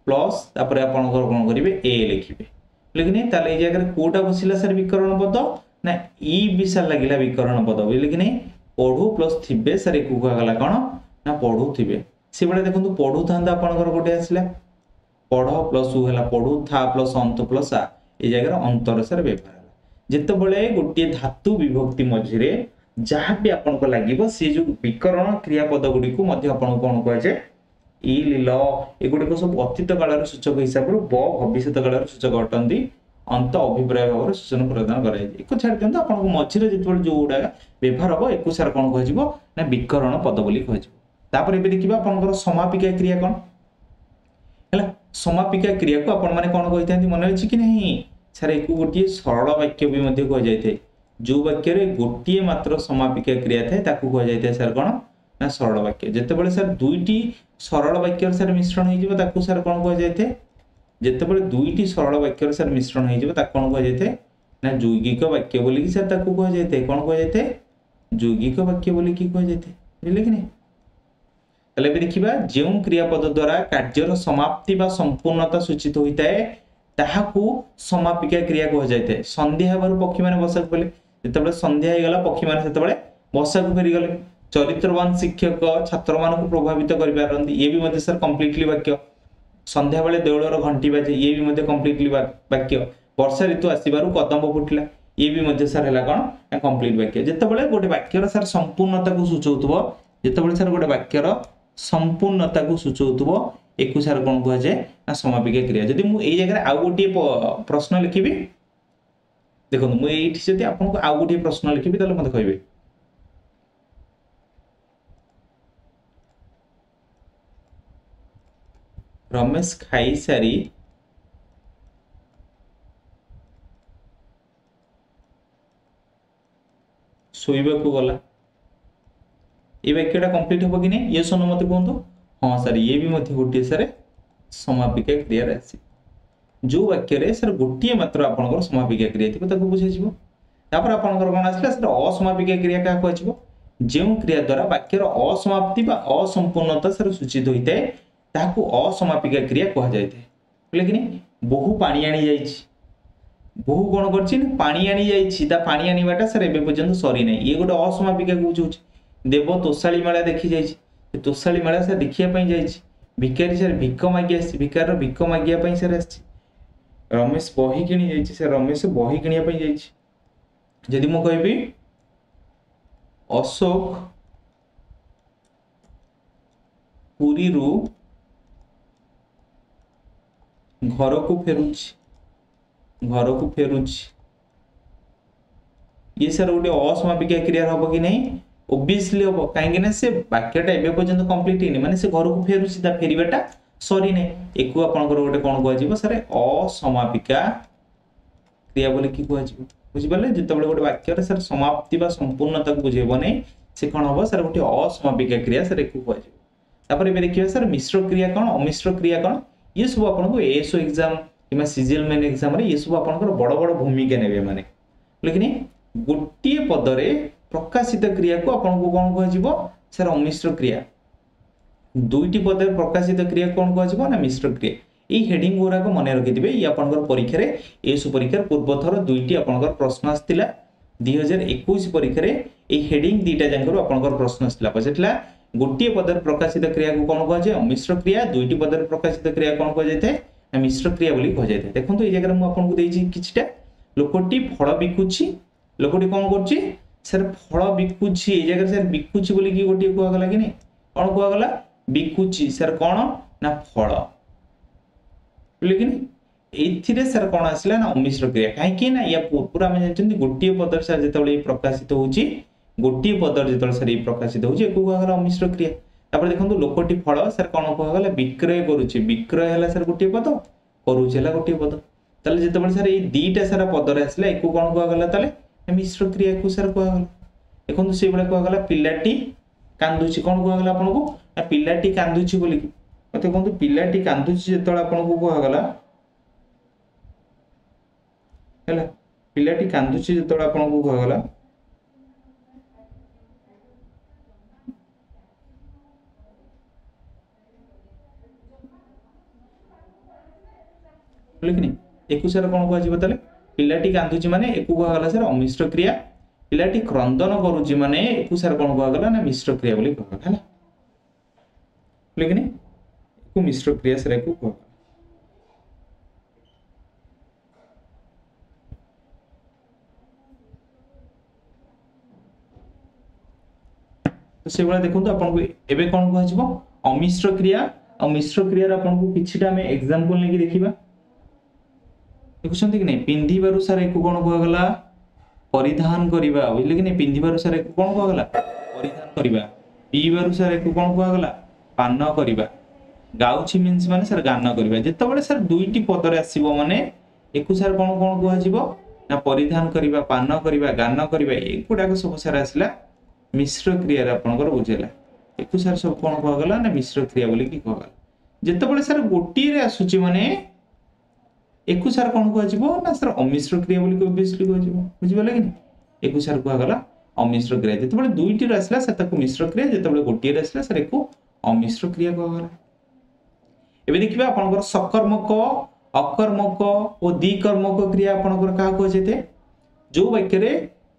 प्लस तापर आपनकर कोन करिवे ए लिखिबे बोले कि नहीं ताले ए जगह कोटा बसिला सर विकरण पद ना ई विशाल लागिला विकरण पद बोले कि नहीं पढु प्लस थिबे सर एकु गला कोन ना पढु थिबे से बेले देखंतु पढु थांदा आपनकर गोटे आसिला पढ प्लस उ हला पढु था प्लस अंत प्लस आ ए जगह अंतर सर व्यवहार जेते बेले गोटे धातु विभक्ति मझिरे जहाँ भी आपन को लागिबो से जो विकरण क्रियापद गुडी को मध्य आपन कोन कह जे ई ल ए गुडी को सब अतीत कालर सूचक हिसाब रो ब भविष्यत कालर सूचक अटंदी अंत अभिप्राय भाव सूचना प्रदान कराय एको छाड़ दियंत आपन को मझिरे जेते जो उडा व्यवहार हो एको सार कोन कह जिवो ना विकरण पद बोली कह जिवो तापर एबे देखिबा आपनकर समापिका क्रिया कोन हला समापिका क्रिया को आपन माने कोन कहिथांती मन अछि कि नहीं सर एको गोटी सरल वाक्य भी मध्य कह जायते जो वाक्य रे गोटी मात्र समापिका क्रिया थाए ताकू कह जायते सर कोन ना सरल वाक्य जेते बेले सर दुईटी सरल वाक्य सर मिश्रण हो जिवो ताकू सर कोन कह जायते जेते बेले दुईटी सरल वाक्य सर मिश्रण हो जिवो ताकू कोन कह जायते ना यौगिक वाक्य बोली कि सर ताकू कह जायते कोन कह जायते यौगिक वाक्य बोली कि कह जायते बुझले कि नहीं तले भी देखिबा जेउ क्रियापद द्वारा कार्यर समाप्ति बा संपूर्णता सूचित होइताए ताहाकू समापिका क्रिया कह जायते संध्या हेबार पक्षी माने बसा बोले जेते बेले संध्या हे गला पक्षी माने सेते बेले बसा को फेरी गले चरित्रवान शिक्षक छात्र मान को प्रभावित करि पारंती ये भी मते सर कंप्लीटली वाक्य संध्या बेले देउळर घंटी बाजे ये भी मते कंप्लीटली वाक्य वर्षा ऋतु आसीबारु कदम फुटिला ये भी मते सर हला कोन कंप्लीट वाक्य जेते बेले गोटे वाक्यर सर संपूर्णता को सूचौतबो जेते बेले सर गोटे वाक्यर संपूर्णता को सूचौतबो एकु सर कोन कह जाय ना समापिका क्रिया जदि मु एई जगह आ गोटी प्रश्न लिखिबी देखो मु एठी जदि आपन को आ गोटी प्रश्न लिखिबी तले मते कहबे रमेश खाई सारी सोइबा को गला ए वाक्यटा कंप्लीट हो कि नहीं ये सुनो मते कहंतु हां सर ये भी मते गोटी सर समापिका क्रिया राशि जो वाक्य रे सर गोटे मात्र आपनकर समापिका क्रिया थिबो ताको बुझै जिवो तापर आपनकर कोन आसला सर असमापिका क्रिया का कहै जिवो जो क्रिया द्वारा वाक्यर असमाप्ति बा असंपूर्णता सर सूचित होइते ताको असमापिका क्रिया कह जायते लेकिन बहु पानी आनी जाईछि बहु कोन करछि पानी आनी जाईछि ता पानी आनीबाटा सर एबे पर्यंत सरी नै ये गोटे असमापिका को बुझौछि देव तोषाली मेला देखि जाईछि तोषाली मेला सर देखिया पई जाईछि भिखारी सर भिक्क मागी आसी भिकार भिक्क मागिया पई सर आछि रमेश बही किनी जाईछि सर रमेश बही किनिया पई जाईछि जदि मु कहबी अशोक पुरी रु घर को फेरुछि ये सर गोटे असमापिका क्रिया हम कि नहीं ओबियसली हम कहीं से वाक्यटा एबे पर्यंत कंप्लीट नहीं माने से घर को फेरुछि ता फेरिबाटा सरी नै एको आपनकर गोटे कोन कहै जिवो सर असमापिका क्रिया बोले कि कहै जिवो बुझि पाले जतबेले गोटे वाक्य रे सर समाप्ति बा संपूर्णता को बुझेबो नै से कोन हबो सर गोटे असमापिका क्रिया सर एको कहै जिवो तापर एबे देखिबा सर मिश्र क्रिया कोन अमिश्र क्रिया कोन ये सब आपनको एएसओ एग्जाम किमा सीजीएल मेन एग्जाम रे ये सब आपनकर बड़ बड़ भूमिका नेबे माने लेकिन गोटे पद रे प्रकाशित क्रिया को आपनको कोन कहै जिवो सर अमिश्र क्रिया दुईटी पद रे प्रकाशित क्रिया कोन कहै जिवो ना मिश्र क्रिया ए हेडिंग गोरा को मने रखि दिबे ई आपनकर परीक्षा रे एएसओ परीक्षा पूर्व थर दुईटी आपनकर प्रश्न आस्तिला 2021 परीक्षा रे ए हेडिंग दीटा जांकर आपनकर प्रश्न आस्तिला पछितला गोटे पद रे प्रकाशित क्रिया को कोन कहै जे अमिश्र क्रिया दुईटी पद रे प्रकाशित क्रिया कोन कहै जायते ना मिश्र क्रिया बोली कहै जायते देखंतु ए जगह मु आपनको देइछि किछटा लोकटी फळ बिकुछि लोकटी कोन करछि सर फळ बिकुछि ए जगह सर बिकुछि बोली कि गोटे कहवा गला कि नै कोन कहवा गला बिकुछि सर कोन ना फळ लेकिन एथिरे सर कोन आसला ना अमिश्र क्रिया काहे कि ना या पूरा हम जानछन गोटे पद सर जेतबेले प्रकाशित होउछि गोटे पद जेतबेले सर प्रकाशित होउछि एको कहवा गला अमिश्र क्रिया तापर देखंतु लोकटी फळ सर कोन कहवा गला विक्रय करूछि विक्रय हला सर गोटे पद करूछि हला गोटे पद ताले जेतबेले सर ए दीटा सारा पद रे आसला एको कोन कहवा गला ताले मिश्र क्रिया को सर कहवा गला देखंतु से बेला कहवा गला पिलाटी कांदुछि कोन कहवा गला आपनको ना पिलाटी कांदुछि बोली मते कहंतु पिलाटी कांदुछि जेतबेले आपनको कहवा गला हला पिलाटी कांदुछि जेतबेले आपनको कहवा गला लेकिन एकु सर कोन कहै जिवो तले पिलाटी कांदुछि माने एकु कहवा गला सर अमिश्र क्रिया पिलाटी क्रंदन करूछि माने एकु सर कोन कहवा गला ना मिश्र क्रिया बोली कहवा गला लेकिन एकु मिश्र क्रिया सर एकु कहवा तो से बला देखंतु आपन को एबे कोन कहै जिवो अमिश्र क्रिया और मिश्र क्रिया रा आपन को किछिटा हम एग्जांपल लेके देखिबा देखुछंती कि नै पिंधिबारु सर एकु कोन कहवा गला परिधान करिबा बुझले कि नै पिंधिबारु सर एकु कोन कहवा गला परिधान करिबा पीबारु सर एकु कोन कहवा गला पान करिबा गाउछि मीन्स माने सर गान करिबा जेतबेले सर दुईटी पद रे आसीबो माने एकु सर कोन कोन कहै जिवो ना परिधान करिबा पान करिबा गान करिबा एकुडा को सब सर आसला मिश्र क्रिया रे आपनकर बुझेला एकु सर सब कोन कहवा गला ना मिश्र क्रिया बोली कि कहवा जेतबेले सर गोटी रे आसुची माने एकु सर कोन कहै जिवो ना सर अमिश्र क्रिया बोली ऑब्वियसली कहै जिवो बुझि पाले कि एकु सर कहवा गला अमिश्र क्रिया जेतबेले दुईटी रे आसला से ताको मिश्र क्रिया जेतबेले गोटी रे आसला सर एकु अमिश्र क्रिया कहवा गला एबे देखिबा आपनकर सकर्मक अकर्मक और द्विकर्मक क्रिया आपनकर का कहै जेते जो वाक्य रे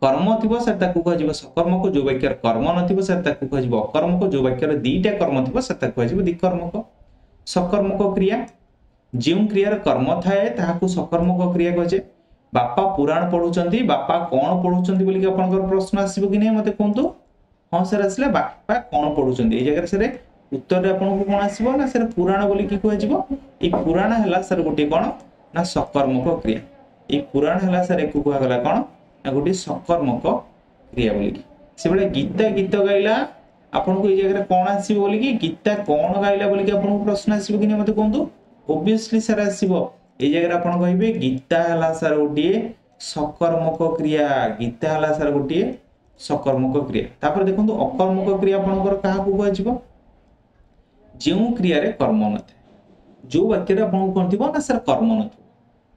कर्म थिबो सर ताको कहै जिवो सकर्मक जो वाक्य रे कर्म नथिबो सर ताको कहै जिवो अकर्मक जो वाक्य रे दीटा कर्म थिबो सर ताको कहै जिवो द्विकर्मक सकर्मक क्रिया जो क्रिया रे कर्म थाए ताहाकु सकर्मक क्रिया कहै जे बापा पुराण पढुचंती बापा कोन पढुचंती बोली कि आपनकर प्रश्न आसीबो कि नै मते कोंतु हां सर आसले बापा कोन पढुचंती ए जगह सर उत्तर रे आपनको कोन आसीबो ना सर पुराण बोली कि कहै जिवो ए पुराण हला सर गोटे कोन ना सकर्मक क्रिया ए पुराण हला सर एकु कहला गला कोन ना गोटे सकर्मक क्रिया बोली कि से बेले गीता गीत गाइला आपनको ए जगह रे कोन आसीबो बोली कि गीता कोन गाइला बोली कि आपनको प्रश्न आसीबो कि नै मते कोंतु ऑब्वियसली सर आसीबो ए जगह रे आपन कहिबे गीता हला सर गोटे सकर्मक क्रिया गीता हला सर गोटे सकर्मक क्रिया तापर देखंतु अकर्मक क्रिया आपनकर काहा को कहै जिवो जो क्रिया रे कर्म नथे जो वाक्य रे आपन कोन थिबो ना सर कर्म नथिबो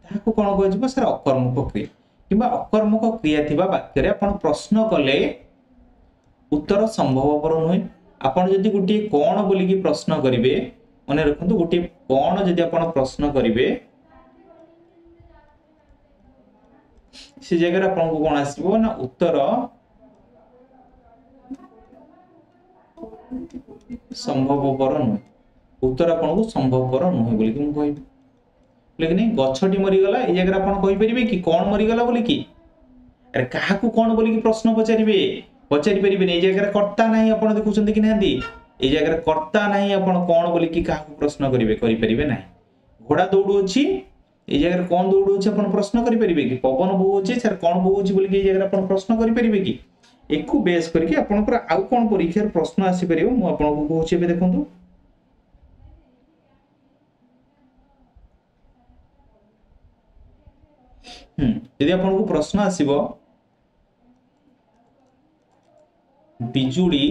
ତାହାକୁ କ'ଣ କୁହାଯିବ ସାର୍ ଅକର୍ମକ କ୍ରିୟା କିମ୍ବା ଅକର୍ମକ କ୍ରିୟା ଥିବା ବାକ୍ୟରେ ଆପଣ ପ୍ରଶ୍ନ କଲେ ଉତ୍ତର ସମ୍ଭବପର ନୁହେଁ। ଆପଣ ଯଦି ଗୋଟିଏ କ'ଣ ବୋଲିକି ପ୍ରଶ୍ନ କରିବେ, ମନେ ରଖନ୍ତୁ ଗୋଟିଏ କ'ଣ ଯଦି ଆପଣ ପ୍ରଶ୍ନ କରିବେ ସେ ଜାଗାରେ ଆପଣଙ୍କୁ କ'ଣ ଆସିବ ନା ଉତ୍ତର ସମ୍ଭବପର ନୁହେଁ। उत्तर आपको संभवपर नुहे बोली कि कहबी लेकिन गछटी मरीगला ये जगह आप कहींपर कि कौन मरीगला बोली कि अरे क्या कौन बोलिकी प्रश्न पचारे पचारि पारे ये जगह कर्ता ना आप देखुं कि ना ये जगह कर्ता ना आप कौन बोलिकी क्या प्रश्न करेंगे ना। घोड़ा दौड़ू अच्छी ये जगह कौन दौड़ू अच्छे आप प्रश्न करेंगे कि पवन बहु अच्छे सर कौन बहु बोलिकी ये जगह आप प्रश्न करेंगे कि एक बेस करके आपंकर आउ कौन परीक्षार प्रश्न आसीपर मुझे कहूँ देखूँ यदि आपको प्रश्न आसीबो बिजुली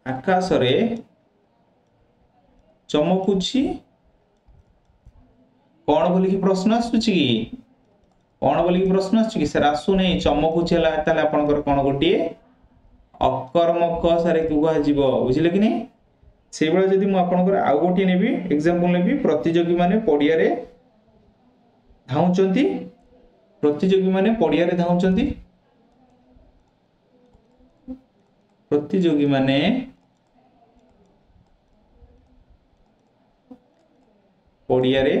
आकाश रे चमकुची कौन बोलिकी प्रश्न आसुची कि कौन बोलिकी प्रश्न आसुची कि सर आसु नहीं चमकुची हला ताले आपनकर कौन गोटे अकर्मक सारे कुहाजिबो बुझिले कि नहीं। से बेला जदि मु आपनकर आउ गोटे नेबी एग्जांपल नेबी प्रतियोगी माने पडिया रे धाउचंती प्रतियोगी माने पडिया रे धाउचंती प्रतियोगी माने पडिया रे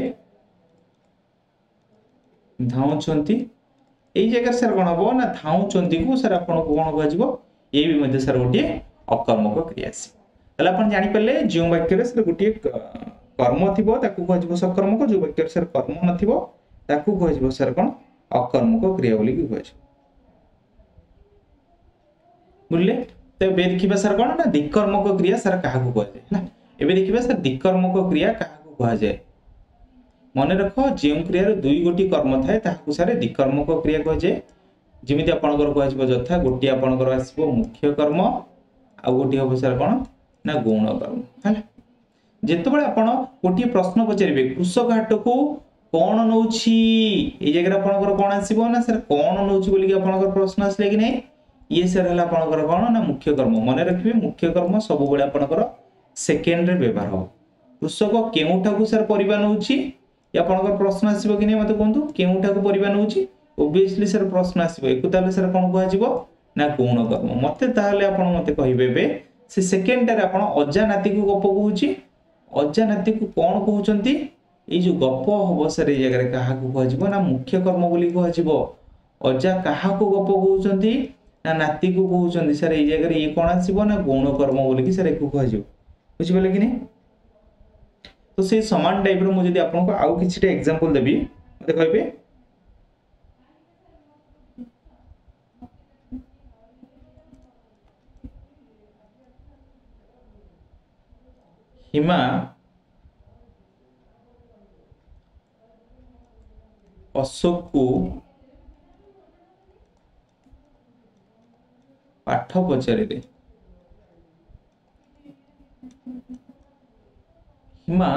धाउचंती एई जगह सर कोन हबो ना धाउचंती को सर आपन को कोन कहजिवो ए भी मध्ये सर गोटे अकर्मक क्रिया अछि। तले अपन जानि पले जो वाक्य रे सर गोटे कर्म थिबो ताकू कहजिवो सकर्मक जो वाक्य रे सर कर्म नथिबो ताकू कहजिवो सर कोन अकर्मक क्रिया बोली कि कहजिवो बुझले। तो बे देखिबा सर कोन ना दिकर्मक क्रिया सर काहा को कहजे ना एबे देखिबा सर दिकर्मक क्रिया काहा को कहजे मन रख जो क्रिया रे दुई गोटी कर्म थाए ताकू सर दिकर्मक क्रिया कहजे जेमिति आपनकर कहजिवो यथा गोटी आपनकर आसीबो मुख्य कर्म आ गोटी हो सर कोन ना गौण कर्म हैला। जेतबेले आपण गोटी प्रश्न पचारिबे कृषक हाट को कौन नौछि ए जगह आपनकर कोन आसीबो ना सर कौन नौछि बोली कि आपनकर प्रश्न आसले कि नै ये सर हला आपनकर कोन ना मुख्य कर्म मन रखिबे मुख्य कर्म सब बेले आपनकर सेकेंड रे व्यवहार हो। कृषक केउठा को सर परिबा नौछि या आपनकर प्रश्न आसीबो कि नै मते कोंतु केउठा को परिबा नौछि ऑब्वियसली सर प्रश्न आसीबो एकु ताले सर कोन कहजिवो ना गौण कर्म मते ताले आपण मते कहिबे बे से सेकेंड रे आपण अजा नाती को गप कहूछि अजा नाती को कोन कहउचंती ए जो गप हबो सर ए जगह काहा को कहजिवो ना मुख्य कर्म बोली कहजिवो अजा काहा को गप कहउचंती ना नाती को कहउचंती सर ए जगह ये कोन आसीबो ना गौण कर्म बोली कि सर एको कहजिवो बुझि गेले कि नै। तो से समान टाइप रो मु जदी आपन को आउ किछटा एग्जांपल देबी मते कहबे हिमा अशोक को पाठ पचारे हिमा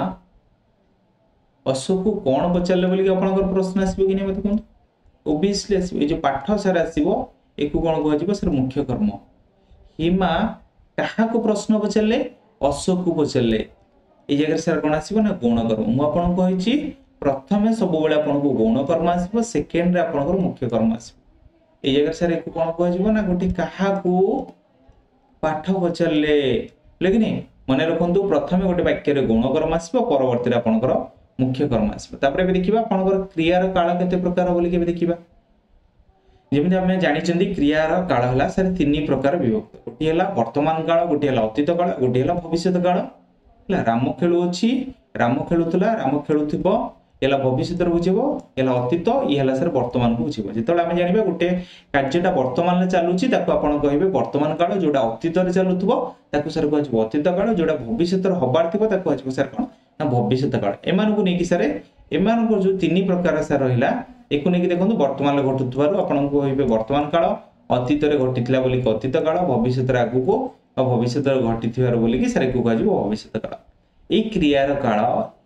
अशोक को कौन पचारे बोली आपनकर प्रश्न आसीबो कि नै मते कोन ऑब्वियसली आसीबो ए जो पाठ सर आसीबो एको कोन कहजिबो सर मुख्य कर्म। हिमा काहा को प्रश्न पचारले अशोक को पचारले ए जगह सर कोन आसीबो ना गौण कर्म मु आपन कहिछि प्रथमे सब बेले आपन को गौण कर्म आसीबो सेकेंड रे आपनकर मुख्य कर्म आसीबो ए जगह सर एको कोन कहजिबो ना गोटी काहा को पाठ पचारले लेकिन मन रखंतु प्रथमे गोटे वाक्य रे गौण कर्म आसीबो परवर्ती रे आपनकर मुख्य कर्म आसीबो तापर बे देखिबा आपनकर क्रियार काल केते प्रकार बोली के देखिबा जेमिति हम जानिचंदी क्रियार काल हला सर तीन प्रकार विभक्त गोटी हला वर्तमान काल गोटी हला अतीत काल गोटी हला भविष्यत काल हला राम खेलु अछि राम खेलुतला राम खेलुथिबो एला भविष्यत बुझिबो एला अतीत ई हला सर वर्तमान को बुझिबो जेतले हम जानिबा गोटे कार्यटा वर्तमान ले चालुछि ताको आपण कहिबे वर्तमान काल जोडा अतीत रे चालुथिबो ताको सर कहजिबो अतीत काल जोडा भविष्यत रे हबार थिबो ताको कहजिबो सर कोन ना भविष्यत काल एमान को नेकी सर एमान को जो तीन प्रकार सर रहिला एको नेकी देखंतु वर्तमान ले घटुथबारु आपण को कहिबे वर्तमान काल अतीत रे घटितला बोली अतीत काल भविष्यत रे आगु को भविष्यत रे घटिथिबार बोली कि सर को कहजिबो भविष्यत काल এই ক্रियार काल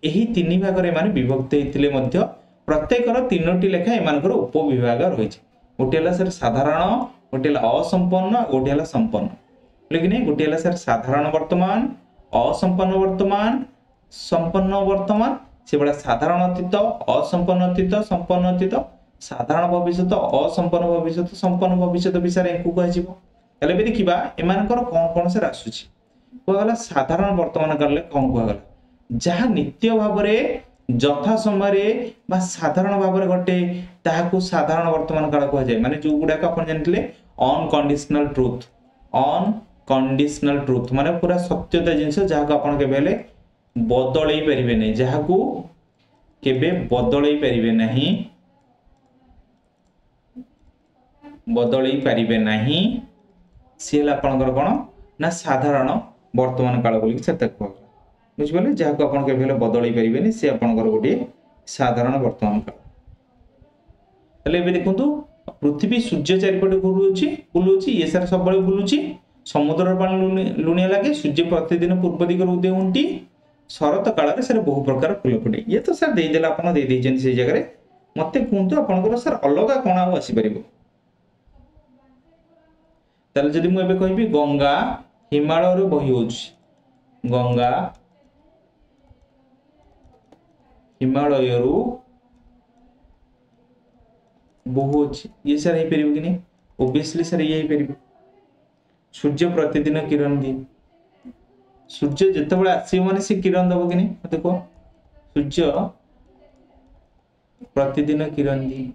यही तीन भाग में विभक्त होते प्रत्येकर तीनोटी लेखा एमानकर उपविभाग रही गोटे सर साधारण गोटे असंपन्न गोटे संपन्न लेकिन गोटे सर साधारण वर्तमान असंपन्न वर्तमान संपन्न वर्तमान से बड़ा साधारण अतीत असंपन्न अतीत संपन्न अतीत साधारण भविष्य असंपन्न भविष्य संपन्न भविष्य विषय को कह देखा एमानकर कौन कौन से आसूची कहला साधारण वर्तमान काल कौन कहला जहाँ नित्य भाव यथा समय बा साधारण भाव घटे ताहाकू साधारण वर्तमान काल कह जाए माने जो गुडाक अपन जानथिले अनकंडीशनल ट्रुथ माने पूरा सत्यता जिंस जहाक अपन केबेले बदलई परिबे नै जहाकू केबे बदलई परिबे नाही सीला आपनकर कोन ना साधारण वर्तमान काल बोली से तक बुझिबले जहाक अपन केबेले बदलई परिबे नै से आपनकर गोटे साधारण वर्तमान काल तले बे देखंतु पृथ्वी सूर्य चारिपटे बुलुची ये सारा सब बळे बुलुची समुद्र पानी लुणिया लगे सूर्य प्रतिदिन पूर्व दिगरे उदय हुंटी शरत काल रे सर बहु प्रकार फूल फुटे ये तो सर दे देला अपन दे देजन से जगह रे मते कहंतु आपनकर सर अलगा कोन आ आसी परिबो तले जदि मु एबे कहबी गंगा हिमालय रो बही होउची गंगा हिमालय रो बहु अछि ये सर हे परिबो कि नहीं ओबवियसली सर ये हे परिबो सूर्य प्रतिदिन किरण दिए सूर्य जिते बड़े आसो माने से किरण दब कि नहीं मत कह सूर्य प्रतिदिन किरण दिए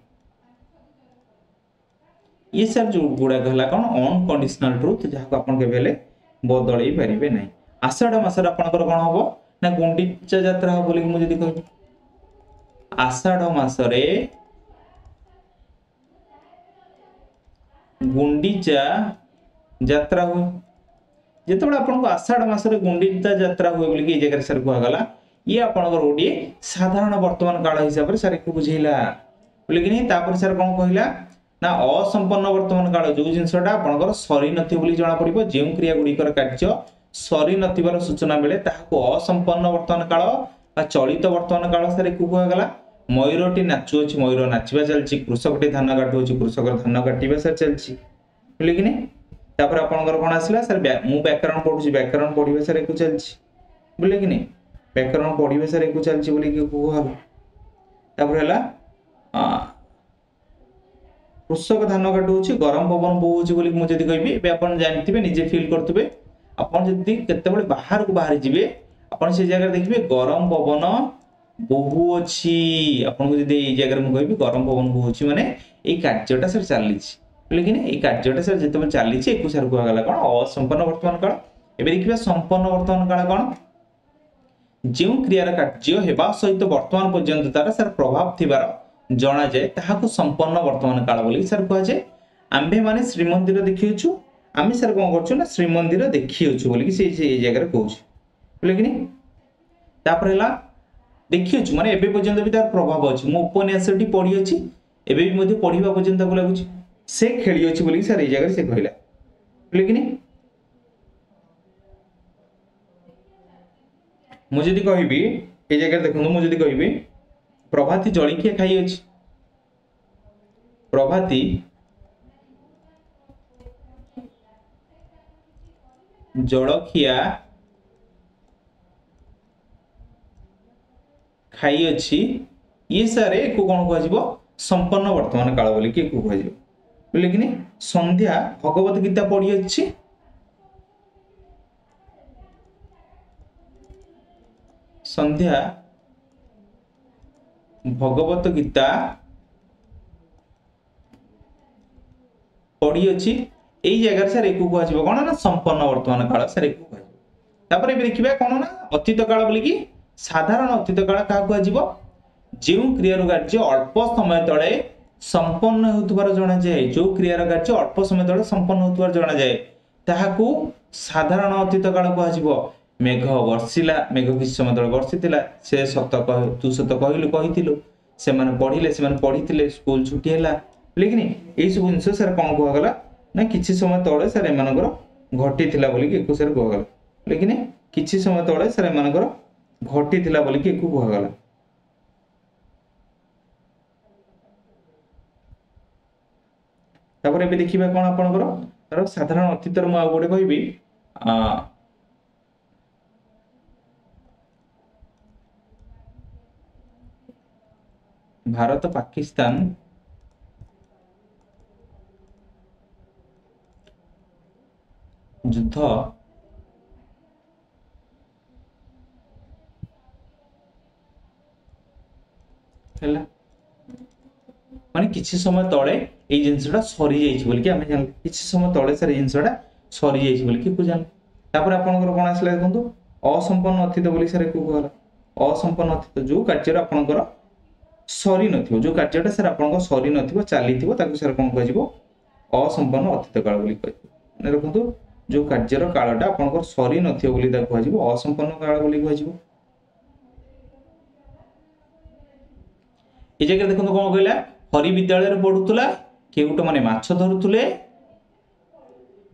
ये सर जो गुड़ा कहला कौन अनकंडीशनल ट्रुथ जहाँ आपन के बेले बदलई पारिबे नहीं आषाढ़ मासर आपनकर कौन हबो ना गुंडीचा यात्रा हो बोली मुझे कहबी आषाढ़ मासरे गुंडीचा यात्रा हुए जिते बड़ा आपन को आषाढ़ मासरे गुंडीचा यात्रा हुए बोली कि जगह सर कह गला ये आपनकर गोटे साधारण वर्तमान काल हिसाब रे सर को बुझेला बोली कि नहीं तापर सर कौन कहला ना असंपन्न वर्तमान काल जो जिनसटा आपनकर सरी नथि बोली जणा पड़िबो जे क्रिया गुडीकर कार्य सरी नथिबार सूचना मिले ताहाको असंपन्न वर्तमान काल बा चलित वर्तमान काल सर को कह गला मयूरटी नाचु अछि मयूर नाचिबा चलछि कृषकटी धान काटु अछि कृषक धान काटिबा सर चलछि बोली कि नहीं तापर आपनकर कोन आसिला सर मु व्याकरण पढुछि व्याकरण पढिबा सर को चलछि बोली कि नहीं व्याकरण पढिबा सर को चलछि बोली कि कहला तापर हला कृषक धान काटुछि गरम पवन बहुछि बोली मु जदी कहबी बे अपन जानथिबे निजे फील करथिबे अपन जदी केतेबेले बाहर को बाहर जिबे अपन से जगह देखिबे गरम पवन बहु अछि अपन को जदी ए जगह मु कहबी गरम पवन बहु अछि माने ए कार्यटा सर चालिछि लेकिन ए कार्यटा सर जते चालिछि एकु सर को गला कोन असंपन्न वर्तमान काल एबे देखिबा संपन्न वर्तमान काल कोन जेउ क्रियार कार्य हेबा सहित वर्तमान पर्यंत तार सर प्रभाव थिबार जना जाए ताहाको संपन्न वर्तमान काल बोली सर कह जाए आम्भे माने श्रीमंदिर देखिछु आमी सर कोन करछु ना श्रीमंदिर देखिछु बोली कि से जगह कहउछु बोले कि नहीं तापर हला देखिछु माने एबे पर्यंत भी तार प्रभाव अछि मो उपन्यासटी पढी अछि एबे भी मध्ये पढिबा पर्यंत को लागुछि से खेली अछि बोली सर ए जगह से कहला बोले कि नहीं मु जदी कहबी ए जगह देखनु मु जदी कहबी प्रभाती जलिखिया खाई अछि प्रभाती जलखिया खाई अछि ये सारे को कोन कहजिबो संपन्न वर्तमान काल बोली कि को कहजिबो बोले कि नहीं संध्या भगवत गीता पढ़ी अछि संध्या भगवत गीता पढ़ी अछि एई जगह सर एको कहजिबो कोन ना संपन्न वर्तमान काल सर एको कहजिबो तापर ए देखिबा कोन ना अतीत काल बोली कि साधारण अतीत काल का कहजिबो जेउ क्रियार कार्य अल्प समय तळे संपन्न होतबार जणा जाय जो क्रियार कार्य अल्प समय तळे संपन्न होतबार जणा जाय ताहाकू साधारण अतीत काल कहजिबो मेघ वर्षिला मेघ किछ समय तळे वर्षितिला से सत कह तू सत कहिलु कहितिलु से माने पढिले से माने पढितिले स्कूल छुट्टी हैला लेकिन एई सब जिंस सर कोन कह गला ना किछि समय तळे सर एमानकर घटितिला बोली कि एको सर कह गला लेकिन किछि समय तळे सर एमानकर घटी बोली कि कहगला। तापर एबे देखिबा कोन आपनकर तार साधारण अतीतर मु आ गोटे कहबी भारत पाकिस्तान युद्ध हैला माने किछि समय तळे ए जिंसटा सरी जाइछि बोल कि हमें जान किछि समय तळे सर जिंसटा सरी जाइछि बोल कि को जान। तापर आपनकर कोन आसला देखंतु असंपन्न अतीत बोली सर को कहला असंपन्न अतीत जो कार्य आपनकर सरी नथिबो जो कार्यटा सर आपनकर सरी नथिबो चालीथिबो ताकू सर कोन कहजिबो असंपन्न अतीत काल बोली कहजिबो। माने देखंतु जो कार्यर कालटा आपनकर सरी नथिबो बोली ताकू कहजिबो असंपन्न काल बोली कहजिबो। ए जगह देखंतु कोन कहला हरि विद्यालय रे पढुतला केउट माने माछ धरुतले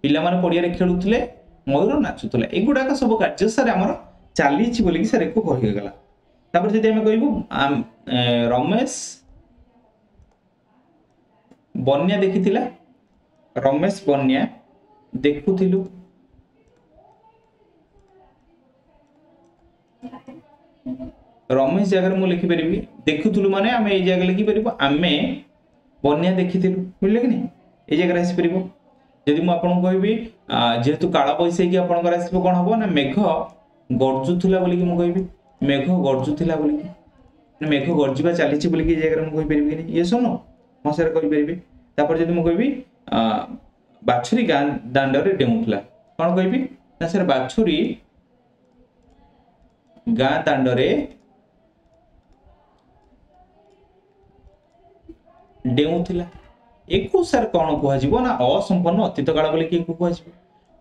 पिला माने पडिया रे खेलुतले मयूर नाचुतले एगुडा का सब कार्य सर हमर चालीछि बोली कि सर एको कहि गेला। तापर जदि हम कहबो रमेश बन्या देखिथिला रमेश बन्या देखुथिलु रमेश जगह मु लिखि परिबी देखुथुलु माने आमे ए जगह लिखि परिबो आमे बन्या देखिथिलु बुझले कि नहीं ए जगह आसी परिबो। यदि मु आपन कहबी जेहेतु काला बैसाखी आपन कर आसीबो कोन हबो ना मेघ गरजुथुला बोली कि मु कहबी मेघ गरजुथुला बोली कि मेघ गरजिबा चालीछि बोली कि ए जगह मु कहि परिबी कि ये सुनो म सर कहि परिबी। तापर यदि मु कहबी बाछुरी दांड रे डेउथुला कोन कहबी ना सर बाछुरी गा दांड रे डेउथिला एको सर कोन कहजिबो ना असंपन्न अतीत काल बोली कि कहजिबो।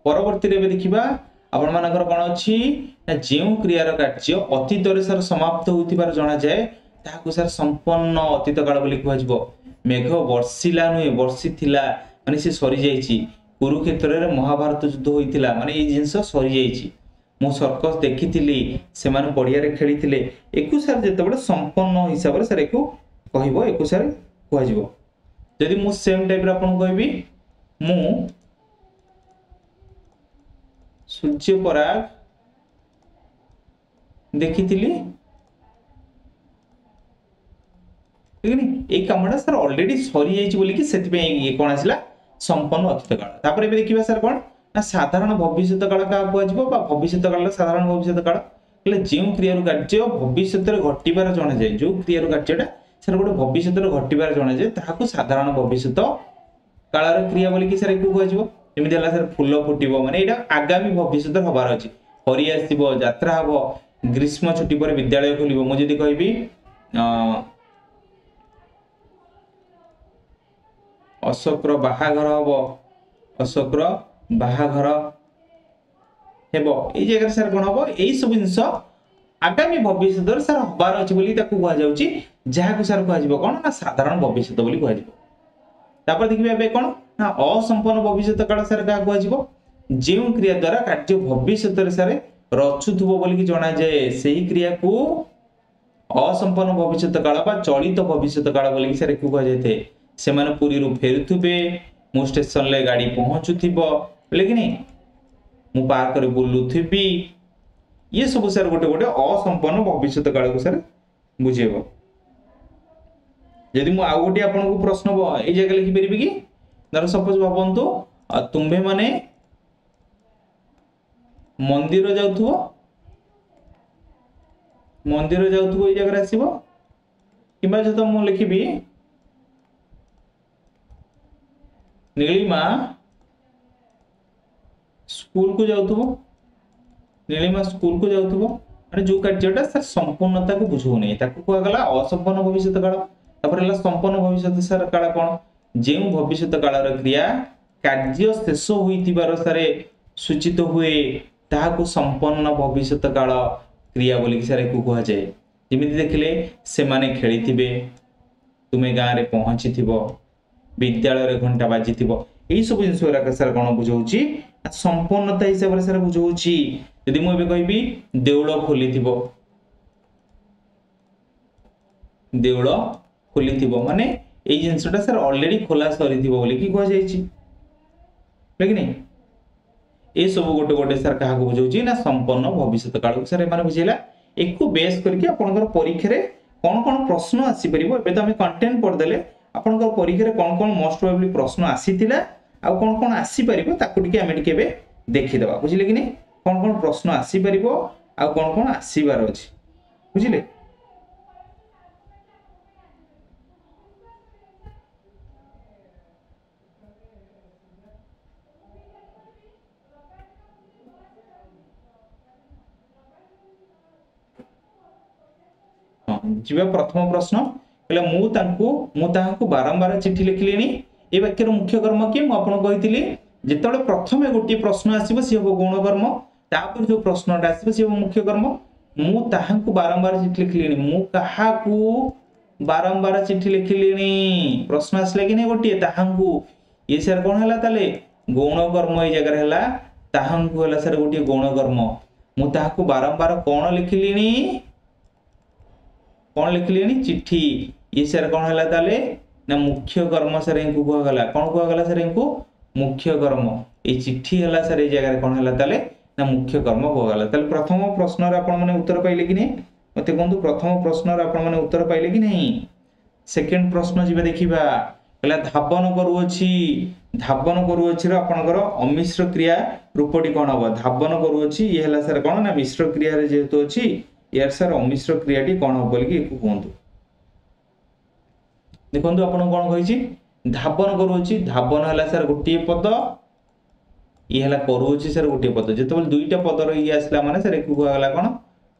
परवर्ती रे देखिबा आपण मानकर कोन अछि ना जेउ क्रियार कार्य अतीत रे सर समाप्त होतिबार जणा जाय ताकू सर संपन्न अतीत काल बोली कहजिबो। मेघ वर्षिला नुए वर्षिथिला माने से सरी जाईछि कुरुक्षेत्र रे महाभारत युद्ध होइतिला माने ए जिंस सरी जाईछि मो सर्कस देखिथिली से माने पडिया रे खेलिथिले एको सर जेतबे संपन्न हिसाब रे सर एको कहिबो एको सर कहजिबो। यदि मु सेम टाइप रे आपन कहबी मु सूर्य पराग देखिथिली ठीक नि ए कामडा सर ऑलरेडी सरी जाईछि बोली कि सेति पे ये कोन आसला संपन्न अतीत काल। तापर एबे देखिबा सर कोन ना साधारण भविष्यत काल का कहजिबो बा भविष्यत काल साधारण भविष्यत काल ले जेउ क्रियार कार्य भविष्यत रे घटिबार जणा जाय जो क्रियार कार्यटा सर गोटे भविष्यत रे घटिबार जणा जाय ताहाकू साधारण भविष्यत कालर क्रिया बोली कि सर एको कहजिबो। एमिति हला सर फूल फुटिबो माने एटा आगामी भविष्यत हबार अछि हरि आसीबो यात्रा हबो ग्रीष्म छुट्टी पर विद्यालय खोलिबो। मु जदि कहबी अशोकर बाहाघर हबो अशोकर बाहाघर हेबो ए जगह सर कोन हबो एई सब जिंस आगामी भविष्यत सर हबार अछि बोली ताकू कहा जाउची जाहाकू सर कहा जिवो कोन ना साधारण भविष्यत बोली कहा जिवो। तापर देखिबे एबे कोन ना असंपन्न भविष्यत काल सर का कहा जिवो जेउ क्रिया द्वारा कार्य भविष्यत रे सर रचुथुबो बोली कि जणा जाय सेही क्रिया को असंपन्न भविष्यत काल बा चलित भविष्यत काल बोली कि सर को कहा जायते से माने पुरी रु फेरुथुबे मु स्टेशन ले गाड़ी पहुंचुथिबो बोले कि नहीं मु पार्क रे बुलुथिबी ये सब सर गोटे गोटे असंपन्न भविष्यत काल को सर बुझेबो। यदि मु आ गोटे आपन को प्रश्न ए जगह लिखि परिबी कि धर सपोज भाबंतु तुम्बे माने मंदिर जाउथुबो ए जगह आसीबो किबा जतो मु लिखिबी नीलिमा स्कूल को जाउथुबो नीलिमा स्कूल को जाउथुबो माने जो कार्यटा सर संपूर्णता को बुझो नै ताको कोआ गला असंपन्न भविष्यत काल। तापर हला संपन्न भविष्यत सर काल कोन जेउ भविष्यत कालर क्रिया कार्य शेष होइतिबार सर सूचित हुए ताहाको संपन्न भविष्यत काल क्रिया बोली सर को कहा जाय। जेमिति देखले से माने खेलिथिबे तुमे गां रे पहुंचीथिबो विद्यालय रे घंटा बाजिथिबो एई सब जिंस रा सर कोन बुझौची संपूर्णता हिसाब रे सर बुझौची। यदि मु एबे कहबी देउळ खोलिथिबो देउल खोली माने एई जिनसटा सर ऑलरेडी खोला सरी बोली कि कह जायछि कि नहीं ए सब गोटे गोटे सर क्या बुझाऊँ ना संपन्न भविष्य काल सर एम बुझेगा एक बेस करके आपंकर परीक्षा रे कौन कौन प्रश्न आसीपर एवं तो आम कंटेन्ट पढ़देले आपंकर परीक्षा कौन कौन मोस्ट प्रोबेबली प्रश्न आसीथिला आ कौन कौन आसीपर ताकू टिके आम टिके देखीदे बुझिले कि नहीं कौन कौन प्रश्न आसीपर आ कौन कौन आसबार अच्छे बुझिले जी प्रथम प्रश्न कहला मु बारंबार चिठी लिखिली ए वाक्यर मुख्य कर्म किए मुझे जिते प्रथम गोटे प्रश्न आसो सी हम गौण कर्म तापर जो प्रश्नटा आसो सी हम मुख्य कर्म मु बारंबार चिठी लिखिली मु बारंबार चिठी लिखिली प्रश्न आसला कि नहीं गोटे ताहांकु ये सर कौन है गौण कर्म ये जगह है सर गोटे गौण कर्म मु बारंबार कौन लिखिली कौन लिखिली चिट्ठी ये सर कौन है ना मुख्य कर्म सर इनको कहगला कौन कहगला सर इनको मुख्य कर्म ये चिट्ठी है सर ये जगह कौन है ना मुख्य कर्म कहगला प्रथम प्रश्न आपण मैंने उत्तर पाइले कि नहीं मत कहतु प्रथम प्रश्न आपण मैंने उत्तर पाइले कि नहीं सेकेंड प्रश्न जी देखा कहला धावन करुअछि धावन करुअछि आपणकर अमिश्र क्रिया रूपटी कौन हम धावन करुअछि ये है सर कौन ना मिश्र क्रिया जेहेतु अच्छी यार सर अमिश्र क्रियाटी कौन हम बोल कहतु देखो आपन कौन कही धावन करुच्ची धावन है सर गोटे पद ये है करुच्ची सर गोटे पद जो दुईटा पदर ये आसला माने सर एक कहगला कौन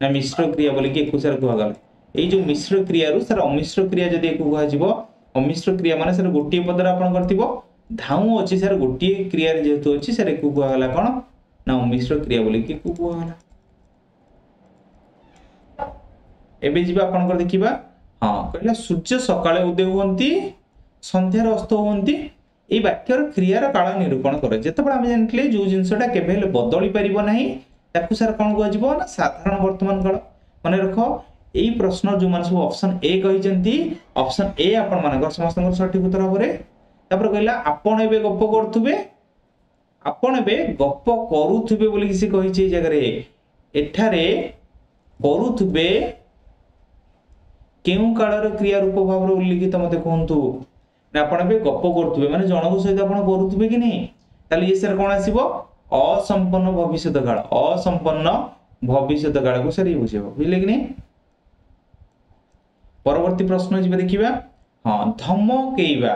ना मिश्र क्रिया बोल कि सर कहगला ये जो मिश्र क्रिया सर अमिश्र क्रिया जब एक कह अमिश्र क्रिया माने सर गोटे पदर आप धाऊ अच्छी सर गोटे क्रिया जेहेतु अच्छी सर एक कहगला कौन ना अमिश्र क्रिया बोल कि कहगला एबे जीवा आपन देखिबा हाँ कहला सूर्य सकाळे उदय होती संध्यार अस्त होती ये वाक्यर क्रियार काल निरूपण करे जेतेबेले आमे जानथिले जो जिंसटा केबेले बदली परिबो नाही ताकू सर कोन कहजिबो ना साधारण वर्तमान काल माने रखो एई प्रश्न जो मान सब ऑप्शन ए कहिसेंती ऑप्शन ए आपन मानकर समस्त सठिक उत्तर होबरे तापर कहला आपन एबे गप्प करथुबे आपन एबे गप्प करूथुबे बोली किसी कहिছে ए जगह रे एठारे करूथुबे केउ कालर क्रिया रूप भाव उल्लिखित मत कहतु ना आपण भी गप करथुबे माने जनक सहित आपण करूथुबे कि नहीं ताले ये सर कोन आसीबो असंपन्न भविष्यत काल असंपन्न भविष्यत काल को सर ये बुझेबो बुझले कि नहीं परवर्ती प्रश्न जी देखिबा हां धमकेइबा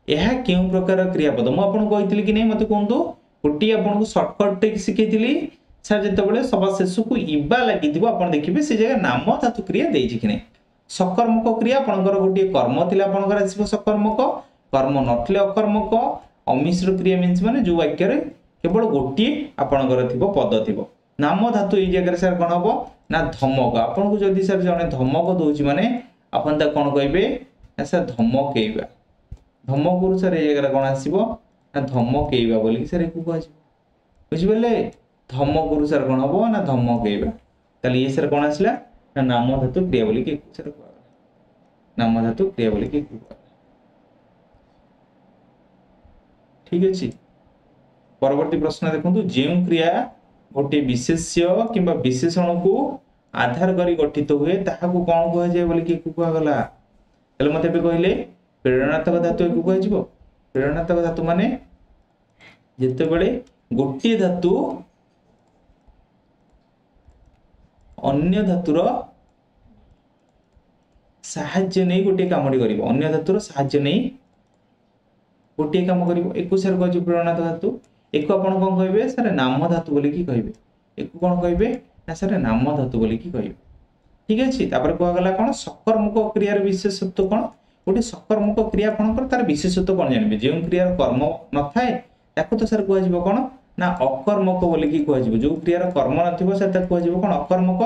यह केउ प्रकार क्रियापद मु आपण कहितली कि नहीं मते कहतु गोटी आपण को शॉर्टकट टेक सिखैतली सर जेतेबेले सभा शेष को इबा लागिदिबो आपण देखिबे से जगह नाम धातु क्रिया देछि कि नहीं सकर्मक क्रिया आपणकर गोटे कर्म थिला आपणकर आसीबो सकर्मक कर्म नथले अकर्मक अमिश्र क्रिया मीन्स माने जो वाक्य रे केवल गोटे आपणकर थिबो पद थिबो नाम धातु ए जगह सर कोन हबो ना धमक आपन को जदी सर जने धमक दोछि माने आपन ता कोन कहबे ना सर धमकेइबा धमक गुरु सर ए जगह कोन आसीबो ना धमकेइबा बोली सर एकु कहजिबो बुझि बेले धमक गुरु सर कोन हबो ना धमकेइबा ताले ये सर कोन आसला ना नाम धातु क्रिया बोली कि सर नाम धातु क्रिया बोली कि ठीक अछि परवर्ती प्रश्न देखंतु जेउ क्रिया गोटे विशेष्य किंबा विशेषण को आधार करी गठित हुए ताहा को कोन कह जाय बोली कि कहवा गला तले मते बे कहले प्रेरणात्मक धातु को कह जिवो प्रेरणात्मक धातु माने जेते बेले गोटे धातु अन्य धातुर साहाय्य नहीं गोटे कामटी करिवो अन्य धातुर साहाय्य नहीं गोटे काम करिवो एको सर कहजि प्रेरणात्मक धातु एको आपण कोन कहबे सर नाम धातु बोली कि कहबे एको कोन कहबे ना सर नाम धातु बोली कि कहबे ठीक अछि तापर कहवा गला कोन सकर्मक क्रियार विशेषत्व कोन गोटे सकर्मक क्रिया आपनकर तार विशेषत्व कोन जानबे जे क्रियार कर्म न थाए ताको तो सर कहवा जिवो कोन ना अकर्मक बोली कि कहवा जिवो जो क्रियार कर्म नथिबो से ताको कहवा जिवो कोन अकर्मक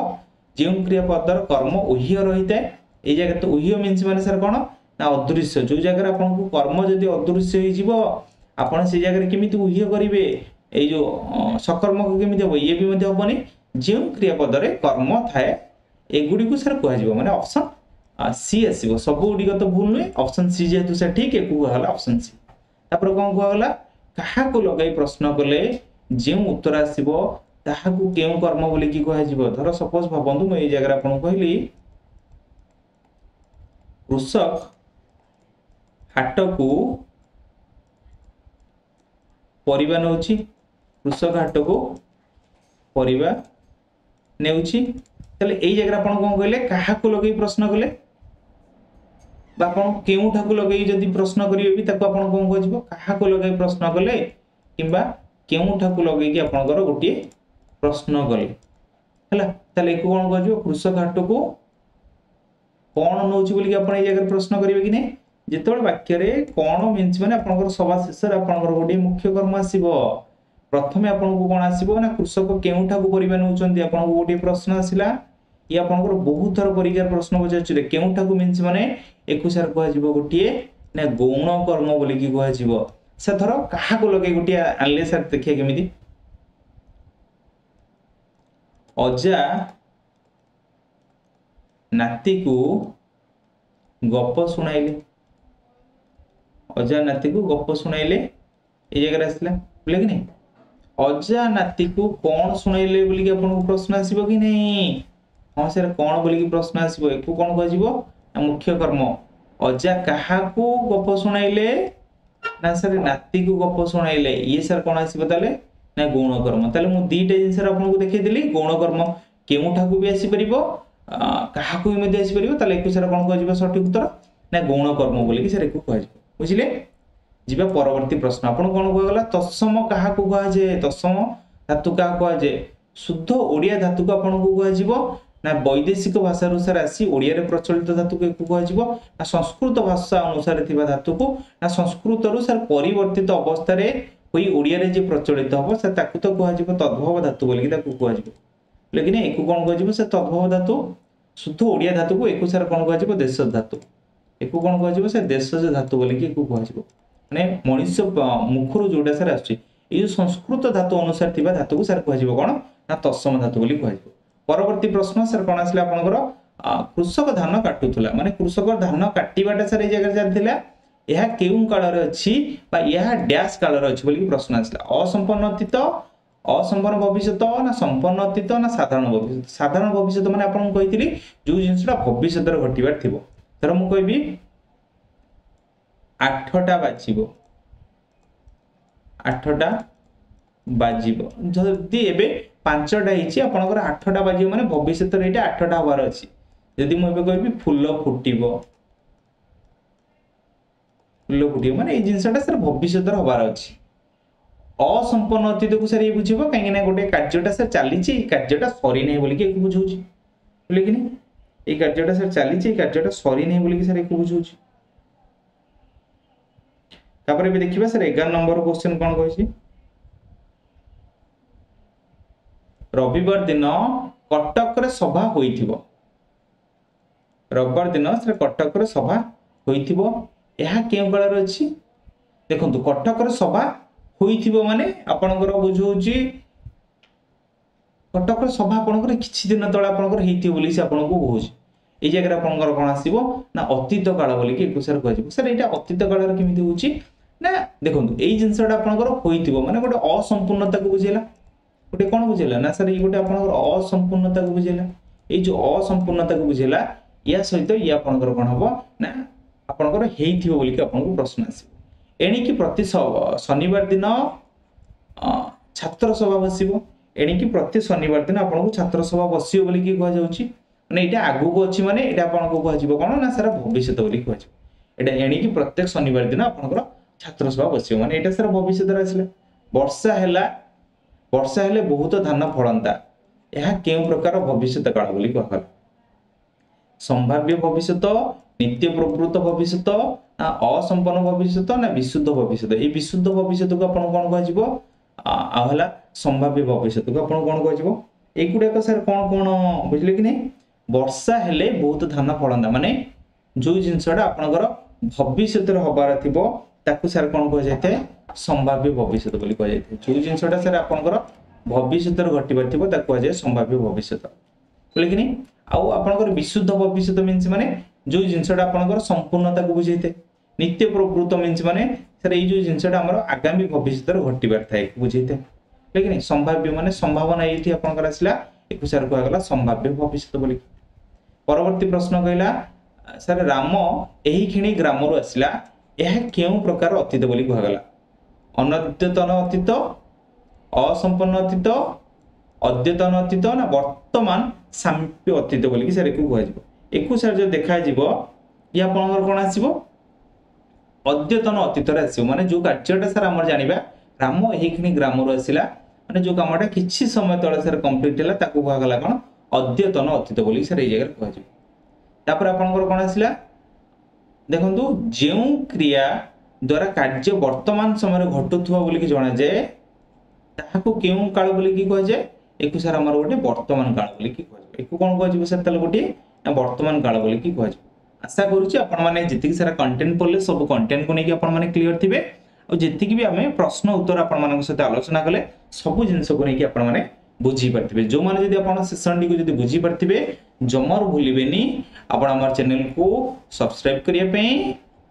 जे क्रिया पदर कर्म ओह्य रहिताए ए जगह तो ओह्य मीन्स माने सर कोन ना अदृश्य जो जगह आपन को कर्म जदी अदृश्य होई जिवो आपन से जगह केमिति ओह्य करिवे ए जो सकर्मक केमिति हो ये भी मते होबनी जे क्रिया पदरे कर्म थाए एगुडी को सर कहवा जिवो माने ऑप्शन सी आसीबो सब गुड़िक तो भूल नुहे ऑप्शन सी जेहेतु से ठीक एक कहला ऑप्शन सी तापर कौन कहला कहा को लगाई प्रश्न कले जे उत्तर आसीबो ताहाकू केउ कर्म बोली कि कह जिवो धर सपोज भाबंतु मैं ए जगह आपन कहली कृषक हाट को परिबा नउची कृषक हाट को परिबा नेउची तले एई जगह आपन कोन कहले काहा को लगई प्रश्न कले बा आपन केउ ठाकु लगई जदी प्रश्न करिवे भी ताको आपन कोन कहजिवो काहा को लगई प्रश्न कले किबा केउ ठाकु लगई कि आपनकर गोटी प्रश्न कले हला तले को कोन कहजिवो कृषक हाट को कोन नउची बोली कि आपन एई जगह प्रश्न करिवे कि नै जेतोल वाक्य रे कोन मीन्स माने आपनकर सभा शेष रे आपनकर गोटी मुख्य कर्म आसीबो प्रथमे आपन को कोन आसीबो ना कृषक केउ ठाकु परिबा नउचंदी आपन को गोटी प्रश्न आसिला ये आपनकर बहुत थर परीक्षा प्रश्न पचारछि केउ ठाकु मीन्स माने एकु सर कह जिवो गोटी ना गौण कर्म बोली कि कह जिवो से थर काहा को लगे गोटी आले सर देखिए केमिति अजा नाती को गप सुनाइले अजा नाती को गप सुनाइले ए जगह आसला बोले कि नहीं अजा नाती को कौन सुनाइले बोली कि आपन को प्रश्न आसीबो कि नहीं हां सर कौन बोली कि प्रश्न आसीबो एको कौन कह जिवो मुख्य कर्म अजा काहा को गप सुनाइले ना सर नाती को गप सुनाइले ये सर कौन आसीबो ताले ना गौण कर्म ताले मु दीटा जिंस आपन को देखै देली गौण कर्म केउ ठाकु भी आसी परिबो काहा को भी आसी परिबो ताले एको सर कौन कह जिवो सठिक उत्तर ना गौण कर्म बोली कि सर एको कह जिवो बुझिले जिबा परवर्ती प्रश्न आपन कोन कहगला तत्सम काहा को कह जे तत्सम धातु का कह जे शुद्ध ओडिया धातु को आपन को कह जिवो ना वैदेशिक भाषा अनुसार आसी ओडिया रे प्रचलित धातु को कह जिवो ना संस्कृत भाषा अनुसार थिबा धातु को ना संस्कृत रु सर परिवर्तित अवस्था रे होई ओडिया रे जे प्रचलित हबो से ताकू तो कह जिवो तद्भव धातु बोली कि ताकू कह जिवो लेकिन एको कोन कह जिवो से तद्भव धातु शुद्ध ओडिया धातु को एको सर कोन कह जिवो देश धातु एको कोन कह जिवो से देशज धातु बोली कि एको कह जिवो माने मनुष्य मुखरु जोडा सर आछी ए संस्कृत धातु अनुसार थिबा धातु को सर कह जिवो कोन ना तत्सम धातु बोली कह जिवो परवर्ती प्रश्न सर कोन आसले आपनकर कृषक धान काटुथला माने कृषक धान काटिबाटा सर ए जगह जाथिला यह केउ काल रे अछि बा यह डैश काल रे अछि बोली प्रश्न आसला असंपन्न अतीत असंपन्न भविष्यत ना संपन्न अतीत ना साधारण भविष्यत माने आपन कहितली जो जिंसटा भविष्यत रे घटिबार थिबो तर मु कहबी 8टा बाजिबो 8टा बाजिबो जदी एबे 5टा हिची आपनकर 8टा बाजिबो माने भविष्यत रे एटा 8टा हबार अछि जदी मु एबे कहबी फूल फुटिबो माने ए जिंसटा सर भविष्यत रे हबार अछि असंपन्न अतीत को सर ये बुझिबो काहे ना गोटे कार्यटा सर चलीची कार्यटा सरी नै बोली के बुझौची बोले कि नै ए कार्यटा सर चलीची कार्यटा सरी नै बोली के सर एक बुझौची तापर भी देखिबा सर 11 नंबर क्वेश्चन कोन कहछि रविवार दिन कटक रे सभा होइथिबो रविवार दिन सर कटक रे सभा होइथिबो एहा केउ काल रे अछि देखंतु कटक रे सभा होइथिबो माने आपनकर बुझौछि कटक रे सभा आपनकर किछि दिन तळे आपनकर हेइथिबो बोली से आपनको बुझौछि ए जगह आपनकर कोन आसीबो ना अतीत काल बोली कि एकसर कहजिबो सर एटा अतीत काल रे केमिति होउछि ना देखंतु एई जिंसटा आपनकर होइथिबो माने गोटे असंपूर्णता को बुझेला गोटे कोन बुझेला ना सर ए गोटे आपनकर असंपूर्णता को बुझेला ए जो असंपूर्णता को बुझेला या सहित या आपनकर कोन हबो ना आपनकर हेइथिबो बोली कि आपनको प्रश्न आसीबो एणी कि प्रति शनिवार दिन छात्र सभा बसिबो एणी कि प्रति शनिवार दिन आपनको छात्र सभा बसियो बोली कि कह जाउची माने एटा आगु को अछि माने एटा आपनको कह जिवो कोन ना सर भविष्यत बोली कह जिवो एटा एणी कि प्रत्येक शनिवार दिन आपनकर छात्र सभा बसियो माने एटा सर भविष्यत रे आसले वर्षा हेले बहुत धान फळंता यह केउ प्रकार भविष्यत काल बोली कहला संभाव्य भविष्यत नित्य प्रवृत्त भविष्यत ना असंपन्न भविष्यत ना विशुद्ध भविष्यत ए विशुद्ध भविष्यत को आपण कोन कह जिवो आहला संभाव्य भविष्यत को आपण कोन कह जिवो एकुडा को सर कोन कोन बुझले कि नै वर्षा हेले बहुत धान फळंदा माने जो जिंसडा आपनकर भविष्यत रे हबार थिबो ताकू सर कोन कह जायते संभाव्य भविष्यत बोली कह जायते जो जिंसडा सर आपनकर भविष्यत रे घटिबार थिबो ताकू कह जाय संभाव्य भविष्यत बोले कि नै आउ आपनकर विशुद्ध भविष्यत मीन्स माने जो जिनसटा आपनकर संपूर्णता को बुझाइते नित्य प्रवृत्त मीन्स माने सर ये जो जिनसटा हमर आगामी भविष्य रे घटिबार थाए बुझाइते लेकिन संभाव्य माने संभावना एठी आपनकर आसला एक सर को गला संभाव्य भविष्य बोली परवर्ती प्रश्न कहला सर राम एही खिणी ग्राम रु आसला यह केउ प्रकार अतीत बोली कहगला अनद्यतन अतीत असंपन्न अतीत अद्यतन अतीत ना वर्तमान सामीप्य अतीत बोली सर एको कहजिबो एको सर जो देखा जिवो या आपनकर कोन आसीबो अद्यतन अतीत रे आसीबो माने जो कार्यटा सर हमर जानिबा राम एही खिणी ग्राम रु आसिला माने जो कामटा किछि समय तळे सर कंप्लीट हैला ताकू कहगला कोन अद्यतन अतीत बोली सर ए जगह कहजिबो तापर आपनकर कोन आसिला देखंतु जेउ क्रिया द्वारा कार्य वर्तमान समय घटुथुवा बोली कि जणा जाय ताहाको केउ काल बोली कि कह जाय एको सर हमर गोटे वर्तमान काल बोली कि कह जाय एको कोन कह जिवो सर तले गोटे वर्तमान काल बोली कि कह जाय आशा करूची आपण माने जति सारा कंटेंट पढले सब कंटेंट को नै कि आपण माने क्लियर थिबे और जति कि भी हमें प्रश्न उत्तर आपण मानक साथ आलोचना कले सब जिंस को नै कि आपण माने बुझी परथिबे जो माने जदि आपण सेशन डी को जदि बुझी परथिबे जमर भूलिबेनी आपण हमर चैनल को सब्सक्राइब करिया पे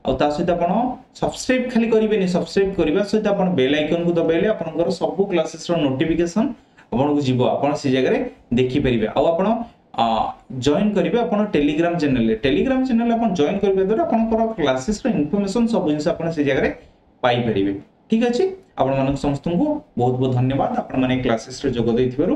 और ता सहित आपण सब्सक्राइब खाली करिबेनी सब्सक्राइब करिबा सहित आपण बेल आइकन को दबाइले आपनकर सब क्लासेस रो नोटिफिकेशन आपण को जीवो आपण सी जगह रे देखि परिबे और आपण जॉइन करिबे आपण टेलीग्राम चैनल आपण जॉइन करिबे द्वारा आपनकर क्लासेस रो इन्फॉर्मेशन सब जिंस आपण सी जगह रे पाई परिबे ठीक अछि आपण मानक समस्त को बहुत बहुत धन्यवाद आपण माने क्लासेस रे जोग दैथिबारु।